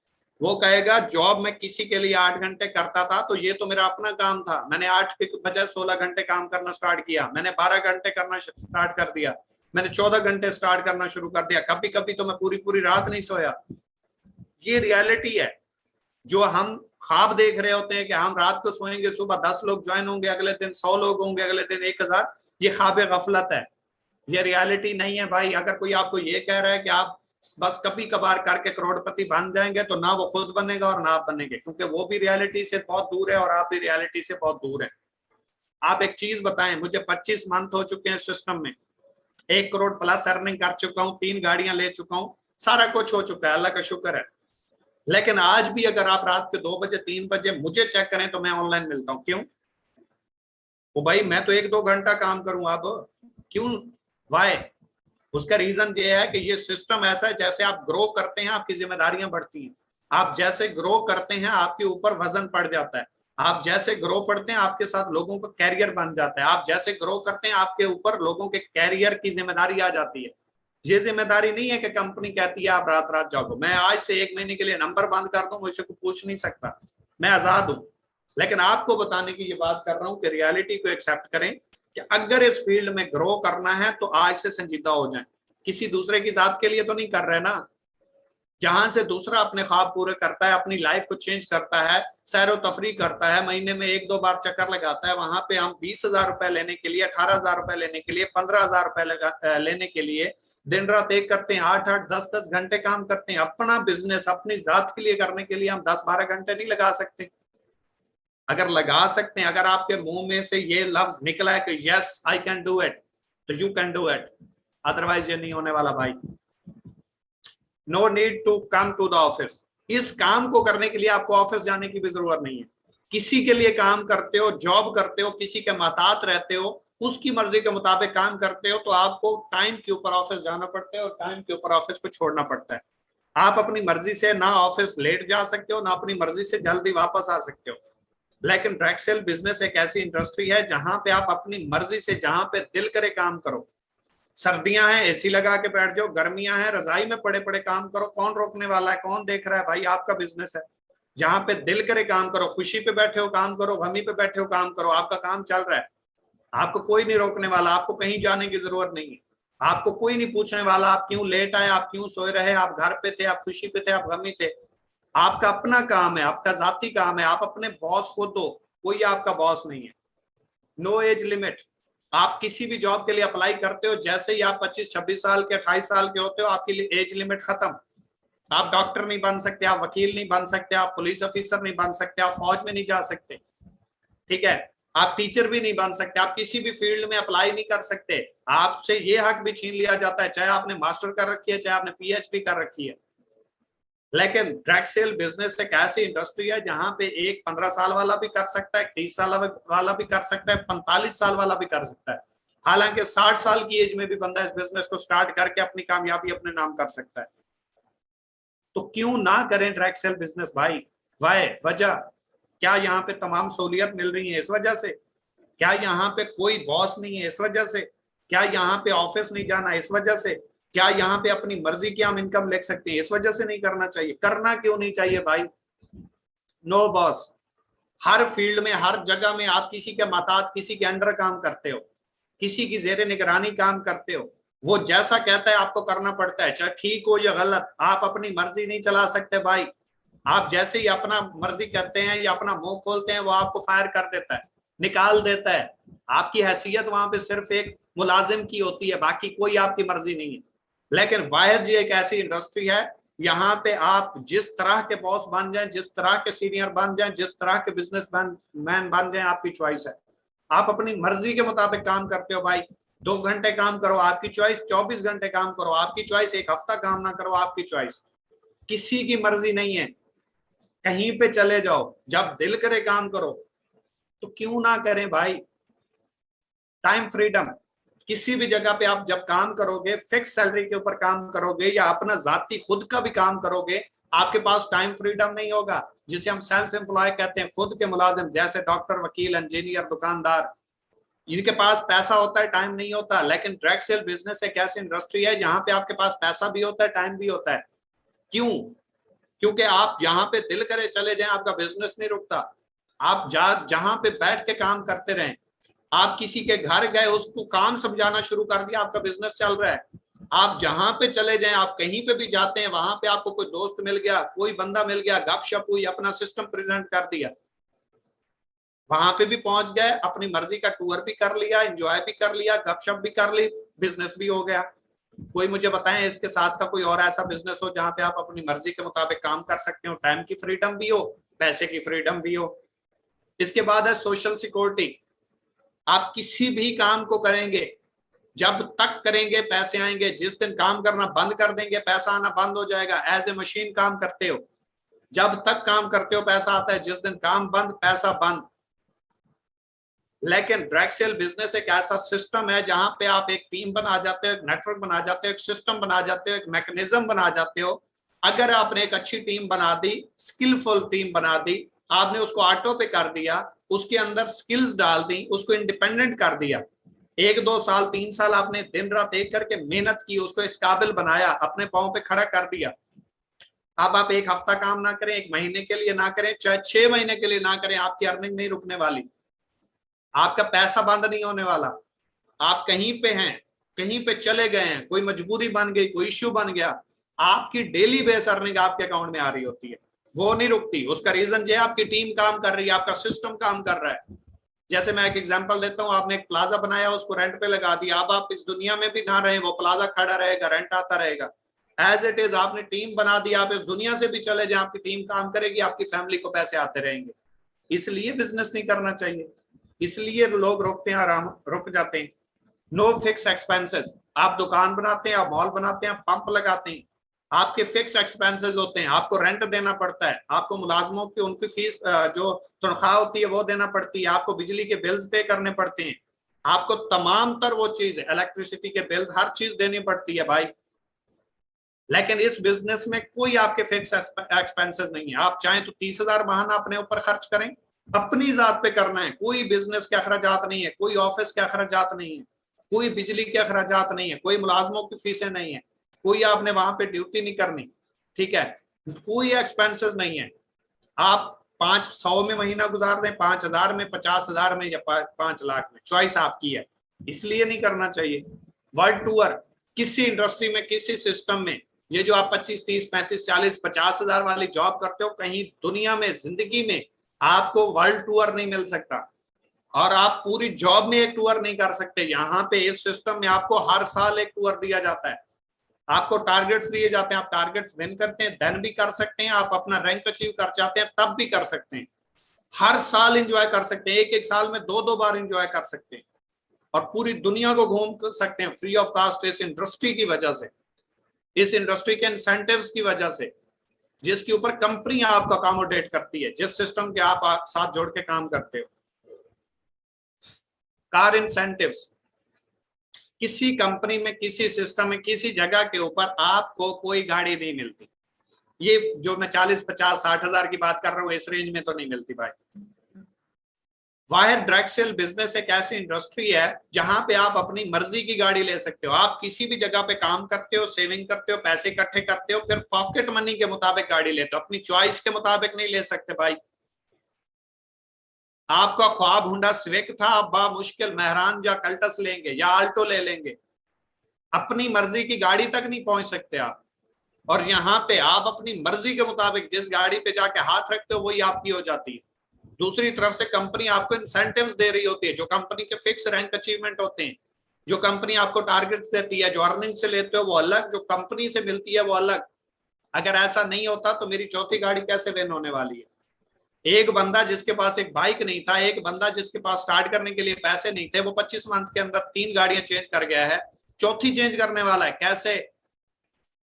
वो कहेगा जॉब में किसी के लिए 8 घंटे करता था तो ये तो मेरा अपना काम था, मैंने 8 के बजाय 16 घंटे काम करना स्टार्ट किया, मैंने 12 घंटे करना स्टार्ट कर दिया, मैंने 14 घंटे स्टार्ट करना शुरू कर दिया, कभी कभी तो मैं पूरी पूरी रात नहीं सोया। ये रियलिटी है। जो हम ख्वाब देख रहे होते हैं कि हम रात को सोएंगे, सुबह 10 लोग ज्वाइन होंगे, अगले दिन 100 लोग होंगे, अगले दिन 1000, ये ख्वाब गफलत है, ये रियलिटी नहीं है भाई। अगर कोई आपको ये कह रहा है कि आप बस कभी कभार करके करोड़पति बन जाएंगे, तो ना वो खुद बनेगा और ना आप बनेंगे, क्योंकि वो भी रियलिटी से बहुत दूर है और आप भी रियलिटी से बहुत दूर है। आप एक चीज बताएं, मुझे 25 मंथ हो चुके हैं सिस्टम में, 1 करोड़ प्लस अर्निंग कर चुका हूँ, 3 गाड़ियां ले चुका हूँ, सारा कुछ हो चुका है, अल्लाह का शुक्र है। लेकिन आज भी अगर आप रात के 2 बजे 3 बजे मुझे चेक करें तो मैं ऑनलाइन मिलता हूँ। क्यों? वो भाई मैं तो 1-2 घंटा काम करूँ, अब क्यों? वाई? उसका रीजन ये है कि ये सिस्टम ऐसा है, जैसे आप ग्रो करते हैं आपकी जिम्मेदारियां बढ़ती हैं, आप जैसे ग्रो करते हैं आपके ऊपर वजन पड़ जाता है, आप जैसे ग्रो पढ़ते हैं आपके साथ लोगों का कैरियर बन जाता है, आप जैसे ग्रो करते हैं आपके ऊपर लोगों के कैरियर की जिम्मेदारी आ जाती है। ये जिम्मेदारी नहीं है कि कंपनी कहती है आप रात रात जागो, मैं आज से 1 महीने के लिए नंबर बंद कर दूं, मुझसे कोई पूछ नहीं सकता, मैं आजाद हूं। लेकिन आपको बताने की ये बात कर रहा हूं कि रियलिटी को एक्सेप्ट करें कि अगर इस फील्ड में ग्रो करना है तो आज से संजीदा हो जाएं। किसी दूसरे की जात के लिए तो नहीं कर रहे ना। जहां से दूसरा अपने ख्वाब पूरे करता है, अपनी लाइफ को चेंज करता है, सैरो तफरी करता है, महीने में 1-2 बार चक्कर लगाता है, वहां पे हम 20,000 रुपए लेने के लिए, 18,000 रुपए लेने के लिए, 15,000 रुपए लेने के लिए दिन रात एक करते हैं, 8-8, 10-10 घंटे काम करते हैं। अपना बिजनेस अपनी जात के लिए करने के लिए हम 10-12 घंटे नहीं लगा सकते। अगर लगा सकते हैं, अगर आपके मुंह में से ये लफ्ज निकला है कि yes I can do it, तो you can do it, otherwise ये नहीं होने वाला भाई। No need to come to the office. इस काम को करने के लिए आपको ऑफिस जाने की भी जरूरत नहीं है। किसी के लिए काम करते हो, जॉब करते हो, किसी के महतात रहते हो, उसकी मर्जी के मुताबिक काम करते हो, तो आपको टाइम के ऊपर ऑफिस जाना पड़ता है और टाइम के ऊपर ऑफिस को छोड़ना पड़ता है। आप अपनी मर्जी से ना ऑफिस लेट जा सकते हो, ना अपनी मर्जी से जल्दी वापस आ सकते हो। लेकिन डायरेक्ट सेल बिजनेस एक ऐसी इंडस्ट्री है जहां पे आप अपनी मर्जी से जहां पे दिल करे काम करो। सर्दियां हैं एसी लगा के बैठ जाओ, गर्मियां हैं रजाई में पड़े पड़े काम करो, कौन रोकने वाला है, कौन देख रहा है भाई? आपका बिजनेस है। जहां पे दिल करे काम करो, खुशी पे बैठे हो काम करो, गमी पे बैठे हो काम करो, आपका काम चल रहा है, आपको कोई नहीं रोकने वाला, आपको कहीं जाने की जरूरत नहीं है, आपको कोई नहीं पूछने वाला आप क्यों लेट आए, आप क्यों सोए रहे, आप घर पे थे, आप खुशी पे थे, आप गमी थे। आपका अपना काम है, आपका जाती काम है, आप अपने बॉस खुद हो, कोई आपका बॉस नहीं है। नो एज लिमिट, आप किसी भी जॉब के लिए अप्लाई करते हो, जैसे ही आप 25-26 साल के 28 साल के होते हो, आपकी एज लिमिट खत्म। आप डॉक्टर नहीं बन सकते, आप वकील नहीं बन सकते, आप पुलिस ऑफिसर नहीं बन सकते, आप फौज में नहीं जा सकते, ठीक है, आप टीचर भी नहीं बन सकते, आप किसी भी फील्ड में अप्लाई नहीं कर सकते। आपसे ये हक भी छीन लिया जाता है, चाहे आपने मास्टर कर रखी है, चाहे आपने पीएचडी कर रखी है। लेकिन डायरेक्ट सेल बिजनेस एक ऐसी इंडस्ट्री है जहां पे एक 15 साल वाला भी कर सकता है, 30 साल वाला भी कर सकता है, 45 साल वाला भी कर सकता है। हालांकि 60 साल की एज में भी बंदा इस बिजनेस को स्टार्ट करके अपनी कामयाबी अपने नाम कर सकता है। तो क्यों ना करें डायरेक्ट सेल बिजनेस भाई? वाई वजह क्या? यहाँ पे तमाम सहूलियत मिल रही है इस वजह से? क्या यहाँ पे कोई बॉस नहीं है इस वजह से? क्या यहाँ पे ऑफिस नहीं जाना इस वजह से? क्या यहाँ पे अपनी मर्जी की हम इनकम ले सकते हैं इस वजह से नहीं करना चाहिए? करना क्यों नहीं चाहिए भाई? नो बॉस, हर फील्ड में हर जगह में आप किसी के माताहत, किसी के अंडर काम करते हो, किसी की जेरे निगरानी काम करते हो, वो जैसा कहता है आपको करना पड़ता है, चाहे ठीक हो या गलत। आप अपनी मर्जी नहीं चला सकते भाई। आप जैसे ही अपना मर्जी करते हैं या अपना मुंह खोलते हैं, वो आपको फायर कर देता है, निकाल देता है। आपकी हैसियत वहां पे सिर्फ एक मुलाजिम की होती है, बाकी कोई आपकी मर्जी नहीं है। लेकिन वाहिद जी एक ऐसी इंडस्ट्री है, यहाँ पे आप जिस तरह के बॉस बन जाएं, जिस तरह के सीनियर बन जाएं, जिस तरह के बिजनेस मैन बन जाएं, आपकी चॉइस है। आप अपनी मर्जी के मुताबिक काम करते हो भाई। 2 घंटे काम करो, आपकी चॉइस। 24 घंटे काम करो, आपकी चॉइस। एक हफ्ता काम ना करो, आपकी चॉइस। किसी की मर्जी नहीं है। कहीं पे चले जाओ, जब दिल करे काम करो। तो क्यों ना करें भाई? टाइम फ्रीडम, किसी भी जगह पे आप जब काम करोगे, फिक्स सैलरी के ऊपर काम करोगे या अपना जाती खुद का भी काम करोगे, आपके पास टाइम फ्रीडम नहीं होगा, जिसे हम सेल्फ एम्प्लॉय कहते हैं, खुद के मुलाजिम, जैसे डॉक्टर, वकील, इंजीनियर, दुकानदार। जिनके पास पैसा होता है, टाइम नहीं होता। लेकिन डायरेक्ट सेल बिजनेस एक ऐसी इंडस्ट्री है जहां पे आपके पास पैसा भी होता है, टाइम भी होता है। क्यों? क्योंकि आप जहां पे दिल करे चले जाएं, आपका बिजनेस नहीं रुकता। आप जहां पे बैठ के काम करते रहें। आप किसी के घर गए, उसको काम समझाना शुरू कर दिया, आपका बिजनेस चल रहा है। आप जहां पे चले जाएं, आप कहीं पे भी जाते हैं, वहां पे आपको कोई दोस्त मिल गया, कोई बंदा मिल गया, गपशप हुई, अपना सिस्टम प्रेजेंट कर दिया, वहां पे भी पहुंच गए, अपनी मर्जी का टूर भी कर लिया, एंजॉय भी कर लिया, गपशप भी कर ली, बिजनेस भी हो गया। कोई मुझे बताएं इसके साथ का कोई और ऐसा बिजनेस हो जहां पे आप अपनी मर्जी के मुताबिक काम कर सकते हो, टाइम की फ्रीडम भी हो, पैसे की फ्रीडम भी हो। इसके बाद है सोशल सिक्योरिटी। आप किसी भी काम को करेंगे, जब तक करेंगे पैसे आएंगे। जिस दिन काम करना बंद कर देंगे, पैसा आना बंद हो जाएगा। एज ए मशीन काम करते हो, जब तक काम करते हो पैसा आता है, जिस दिन काम बंद, पैसा बंद। लेकिन डायरेक्ट सेल बिजनेस एक ऐसा सिस्टम है जहां पे आप एक टीम बना जाते हो, एक नेटवर्क बना जाते हो, एक सिस्टम बना जाते हो, एक मैकेनिज्म बना जाते हो। अगर आपने एक अच्छी टीम बना दी, स्किलफुल टीम बना दी, आपने उसको ऑटो पे कर दिया, उसके अंदर स्किल्स डाल दी, उसको इंडिपेंडेंट कर दिया, 1-2 साल 3 साल आपने दिन रात एक करके मेहनत की, उसको इस काबिल बनाया, अपने पांव पे खड़ा कर दिया। अब आप एक हफ्ता काम ना करें, 1 महीने के लिए ना करें, चाहे 6 महीने के लिए ना करें, आपकी अर्निंग नहीं रुकने वाली, आपका पैसा बंद नहीं होने वाला। आप कहीं पे हैं, कहीं पे चले गए हैं, कोई मजबूरी बन गई, कोई इश्यू बन गया, आपकी डेली बेस अर्निंग आपके अकाउंट में आ रही होती है, वो नहीं रुकती। उसका रीजन ये है, आपकी टीम काम कर रही है, आपका सिस्टम काम कर रहा है। जैसे मैं एक एग्जांपल देता हूँ, आपने एक प्लाजा बनाया, उसको रेंट पे लगा दिया। अब आप इस दुनिया में भी ना रहे, वो प्लाजा खड़ा रहेगा, रेंट आता रहेगा। एज इट इज आपने टीम बना दी, आप इस दुनिया से भी चले जाए, आपकी टीम काम करेगी, आपकी फैमिली को पैसे आते रहेंगे। इसलिए बिजनेस नहीं करना चाहिए, इसलिए लोग रुकते हैं, आराम रुक जाते हैं। No fix expenses. आप दुकान बनाते हैं, आप मॉल बनाते हैं, आप पंप लगाते हैं, आपके फिक्स एक्सपेंसेस होते हैं, आपको रेंट देना पड़ता है, आपको मुलाजमों की उनकी फीस जो तनख्वाह होती है वो देना पड़ती है, आपको बिजली के बिल्स पे करने पड़ते हैं, आपको तमाम तर वो चीज, इलेक्ट्रिसिटी के बिल्स, हर चीज देनी पड़ती है भाई। लेकिन इस बिजनेस में कोई आपके फिक्स एक्सपेंसेस नहीं है। आप चाहें तो 30,000 माहाना अपने ऊपर खर्च करें, अपनी जात पे करना है। कोई बिजनेस के अखराजात नहीं है, कोई ऑफिस के अखराजात नहीं है, कोई बिजली के अखराजात नहीं है, कोई मुलाजमों की फीसें नहीं है, कोई आपने वहां पे ड्यूटी नहीं करनी, ठीक है, कोई एक्सपेंसेस नहीं है। आप 500 में महीना गुजार दें, 5,000 में, 50,000 में या 5 लाख में, चॉइस आपकी है। इसलिए नहीं करना चाहिए। वर्ल्ड टूर, किसी इंडस्ट्री में, किसी सिस्टम में, ये जो आप 25, 30, 35, 40, 50,000 वाली जॉब करते हो, कहीं दुनिया में, जिंदगी में आपको वर्ल्ड टूर नहीं मिल सकता, और आप पूरी जॉब में एक टूर नहीं कर सकते। यहाँ पे इस सिस्टम में आपको हर साल एक टूर दिया जाता है, आपको टारगेट्स दिए जाते हैं, आप टारगेट्स विन करते हैं देन भी कर सकते हैं, आप अपना रैंक अचीव कर चाहते हैं तब भी कर सकते हैं, हर साल एंजॉय कर सकते हैं, एक एक साल में दो दो बार एंजॉय कर सकते हैं, और पूरी दुनिया को घूम सकते हैं फ्री ऑफ कास्ट इस इंडस्ट्री की वजह से, इस इंडस्ट्री के इंसेंटिव्स की वजह से, जिसके ऊपर कंपनी आपको अकोमोडेट करती है, जिस सिस्टम के आप साथ जोड़ के काम करते हो। कार इंसेंटिव्स, किसी कंपनी में, किसी सिस्टम में, किसी जगह के ऊपर आपको कोई गाड़ी नहीं मिलती। ये जो मैं 40, 50, 60 हजार की बात कर रहा हूँ, इस रेंज में तो नहीं मिलती भाई। वायर डायरेक्ट सेल बिजनेस एक ऐसी इंडस्ट्री है जहां पे आप अपनी मर्जी की गाड़ी ले सकते हो, आप किसी भी जगह पे काम करते हो, सेविंग करते हो, पैसे इकट्ठे करते हो, फिर पॉकेट मनी के मुताबिक गाड़ी लेते हो, अपनी चॉइस के मुताबिक नहीं ले सकते भाई। आपका ख्वाब हुंडा सिविक था, आप बा मुश्किल मेहरान या कल्टस लेंगे या आल्टो ले लेंगे, अपनी मर्जी की गाड़ी तक नहीं पहुंच सकते आप। और यहाँ पे आप अपनी मर्जी के मुताबिक जिस गाड़ी पे जाके हाथ रखते हो वही आपकी हो जाती है। दूसरी तरफ से कंपनी आपको इंसेंटिव्स दे रही होती है, जो कंपनी के फिक्स रैंक अचीवमेंट होते हैं, जो कंपनी आपको टारगेट देती है, जो अर्निंग से लेते हो वो अलग, जो कंपनी से मिलती है वो अलग। अगर ऐसा नहीं होता तो मेरी चौथी गाड़ी कैसे विन होने वाली है? एक बंदा जिसके पास एक बाइक नहीं था, एक बंदा जिसके पास स्टार्ट करने के लिए पैसे नहीं थे, वो 25 मंथ के अंदर 3 गाड़ियां चेंज कर गया है, चौथी चेंज करने वाला है कैसे?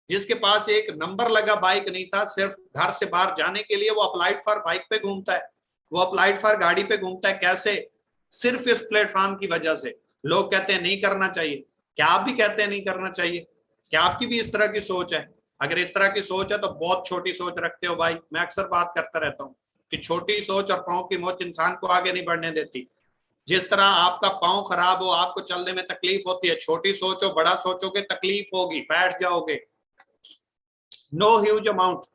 जिसके पास एक नंबर लगा बाइक नहीं था, सिर्फ घर से बाहर जाने के लिए वो अप्लाइड फॉर बाइक पे घूमता है, वो अप्लाइड फॉर गाड़ी पे घूमता है, कैसे? सिर्फ इस प्लेटफॉर्म की वजह से। लोग कहते हैं नहीं करना चाहिए, क्या आप भी कहते हैं नहीं करना चाहिए? क्या आपकी भी इस तरह की सोच है? अगर इस तरह की सोच है तो बहुत छोटी सोच रखते हो भाई। मैं अक्सर बात करता रहता हूँ कि छोटी सोच और पाँव की मोच इंसान को आगे नहीं बढ़ने देती। जिस तरह आपका पाँव खराब हो, आपको चलने में तकलीफ होती है, छोटी सोचो, बड़ा सोचोगे तकलीफ होगी, बैठ जाओगे। नो ह्यूज अमाउंट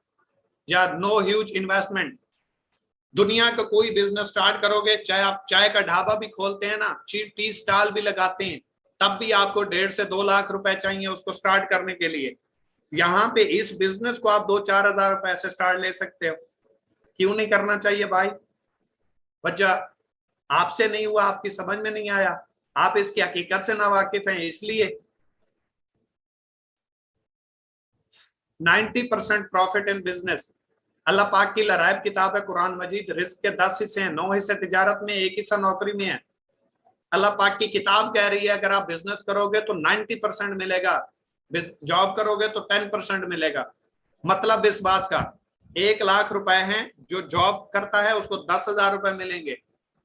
या नो ह्यूज इन्वेस्टमेंट, दुनिया का कोई बिजनेस स्टार्ट करोगे, चाहे आप चाय का ढाबा भी खोलते हैं ना, टी स्टॉल भी लगाते हैं, तब भी आपको 1.5 से 2 लाख रुपए चाहिए उसको स्टार्ट करने के लिए। यहाँ पे इस बिजनेस को आप 2-4 हजार रुपए से स्टार्ट ले सकते हो। क्यों नहीं करना चाहिए भाई? वजह आपसे नहीं हुआ, आपकी समझ में नहीं आया, आप इसकी हकीकत से ना वाकिफ हैं, इसलिए 90% प्रॉफिट इन बिजनेस। अल्लाह पाक की लराइब किताब है कुरान मजीद, रिस्क के 10 हिस्से हैं, 9 हिस्से तिजारत में, 1 हिस्सा नौकरी में है। अल्लाह पाक की किताब कह रही है अगर आप बिजनेस करोगे तो 90% मिलेगा, जॉब करोगे तो 10% मिलेगा। मतलब इस बात का 1 लाख रुपए हैं, जो जॉब करता है उसको 10,000 रुपए मिलेंगे,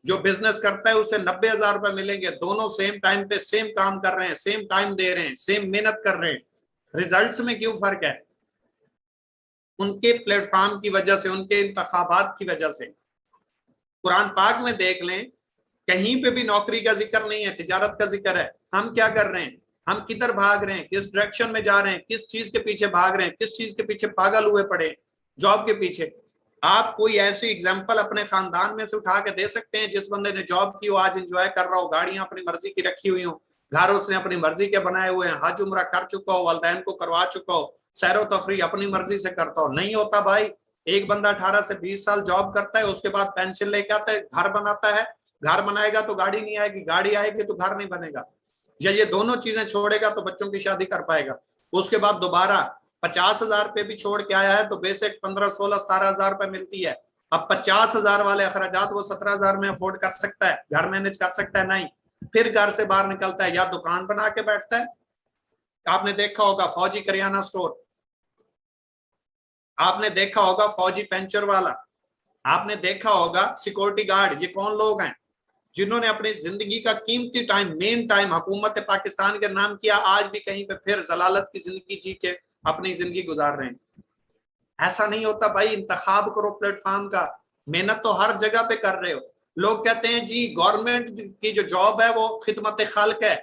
जो बिजनेस करता है उसे 90,000 रुपए मिलेंगे। दोनों सेम टाइम पे सेम काम कर रहे हैं, सेम टाइम दे रहे हैं, सेम मेहनत कर रहे हैं। रिजल्ट्स में क्यों फर्क है? उनके प्लेटफॉर्म की वजह से, उनके इंतखाबात की वजह से। कुरान पाक में देख लें, कहीं पे भी नौकरी का जिक्र नहीं है, तिजारत का जिक्र है। हम क्या कर रहे हैं? हम किधर भाग रहे हैं? किस डायरेक्शन में जा रहे हैं? किस चीज के पीछे भाग रहे हैं? किस चीज के पीछे पागल हुए पड़े? जॉब के पीछे। आप कोई ऐसी एग्जाम्पल अपने खानदान में से उठा के दे सकते हैं जिस बंदे ने जॉब की हो, आज एंजॉय कर रहा हो, गाड़ियां अपनी मर्जी की रखी हुई हो, घर उसने अपनी मर्जी के बनाए हुए हैं, हज उम्रा कर चुका हो, वालदैन को करवा चुका हो, सैरो तफरी अपनी मर्जी से करता हो? नहीं होता भाई। एक बंदा 18 से 20 साल जॉब करता है, उसके बाद पेंशन लेके आता है, घर बनाता है, घर बनाएगा तो गाड़ी नहीं आएगी, गाड़ी आएगी तो घर नहीं बनेगा, या ये दोनों चीजें छोड़ेगा तो बच्चों की शादी कर पाएगा। उसके बाद दोबारा 50,000 रुपए भी छोड़ के आया है तो बेसिक 15, 16, 17,000 रुपए मिलती है। अब 50,000 वाले अखराजात वो 17,000 में अफोर्ड कर सकता है, घर मैनेज कर सकता है? नहीं। फिर घर से बाहर निकलता है, या दुकान बना के बैठता है। आपने देखा होगा फौजी करियाना स्टोर, आपने देखा होगा फौजी पेंचर वाला, आपने देखा होगा सिक्योरिटी गार्ड। ये कौन लोग हैं जिन्होंने अपनी जिंदगी का कीमती टाइम, मेन टाइम हुकूमत पाकिस्तान के नाम किया, आज भी कहीं पे फिर जलालत की जिंदगी जी के अपनी जिंदगी गुजार रहे हैं। ऐसा नहीं होता भाई। इंतखाब करो प्लेटफॉर्म का, मेहनत तो हर जगह पे कर रहे हो। लोग कहते हैं जी गवर्नमेंट की जो जॉब है वो खिदमत खाल्क है,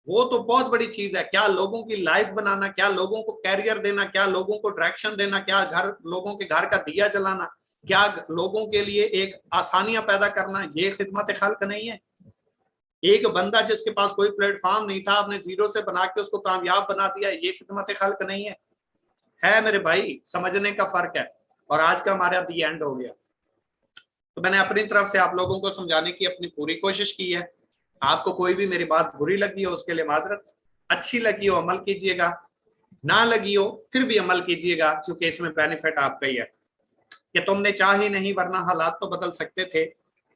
वो तो बहुत बड़ी चीज है। क्या लोगों की लाइफ बनाना, क्या लोगों को कैरियर देना, क्या लोगों को डायरेक्शन देना, क्या घर, लोगों के घर का दिया जलाना, क्या लोगों के लिए एक आसानियां पैदा करना, ये खिदमत खाल्क नहीं है? एक बंदा जिसके पास कोई प्लेटफॉर्म नहीं था, आपने जीरो से बना के उसको कामयाब बना दिया, ये खिदमत खाल्क नहीं है? है मेरे भाई, समझने का फर्क है। और आज का हमारा दी एंड हो गया। तो मैंने अपनी तरफ से आप लोगों को समझाने की अपनी पूरी कोशिश की है। आपको कोई भी मेरी बात बुरी लगी हो उसके लिए माजरत, अच्छी लगी हो अमल कीजिएगा, ना लगी हो फिर भी अमल कीजिएगा, क्योंकि इसमें बेनिफिट आपका ही है कि तुमने चाह ही नहीं वरना हालात तो बदल सकते थे,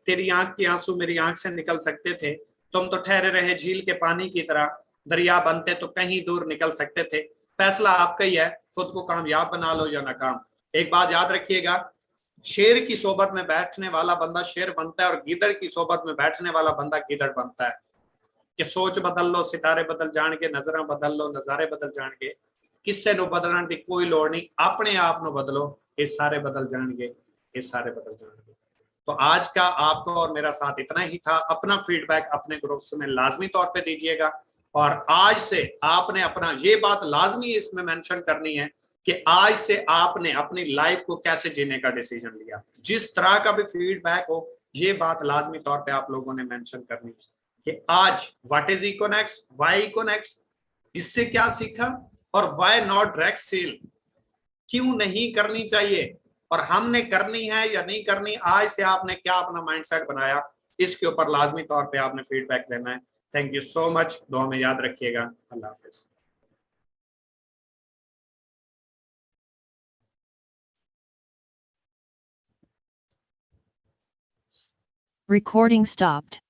तेरी आंख के आंसू मेरी आंख से निकल सकते थे, तुम तो ठहरे रहे झील के पानी की तरह, दरिया बनते तो कहीं दूर निकल सकते थे। फैसला आपका ही है, खुद को कामयाब बना लो या नाकाम। एक बात याद रखिएगा, शेर की सोबत में बैठने वाला बंदा शेर बनता है और गिदड़ की सोबत में बैठने वाला बंदा गिदड़ बनता है। कि सोच बदल लो सितारे बदल जाएंगे, नजर बदल लो नजारे बदल जाएंगे, किससे नो बदलने की कोई लोड़ नहीं, अपने आप नो बदलो, ये सारे बदल जाएंगे, ये सारे बदल जाएंगे। तो आज का आपका और मेरा साथ इतना ही था। अपना फीडबैक अपने ग्रुप्स में लाजमी तौर पे दीजिएगा, और आज से आपने अपना ये बात लाजमी इसमें मेंशन करनी है कि आज से आपने अपनी लाइफ को कैसे जीने का डिसीजन लिया। जिस तरह का भी फीडबैक हो, ये बात लाजमी तौर पे आप लोगों ने मेंशन करनी है कि आज व्हाट इज इकोनेक्स, वाई इकोनेक्स, इससे क्या सीखा, और वाई नॉट डायरेक्ट सेल, क्यों नहीं करनी चाहिए, और हमने करनी है या नहीं करनी, आज से आपने क्या अपना माइंडसेट बनाया, इसके ऊपर लाजमी तौर पे आपने फीडबैक देना है। थैंक यू सो मच, दुआ में याद रखिएगा। अल्लाह हाफिज। Recording stopped.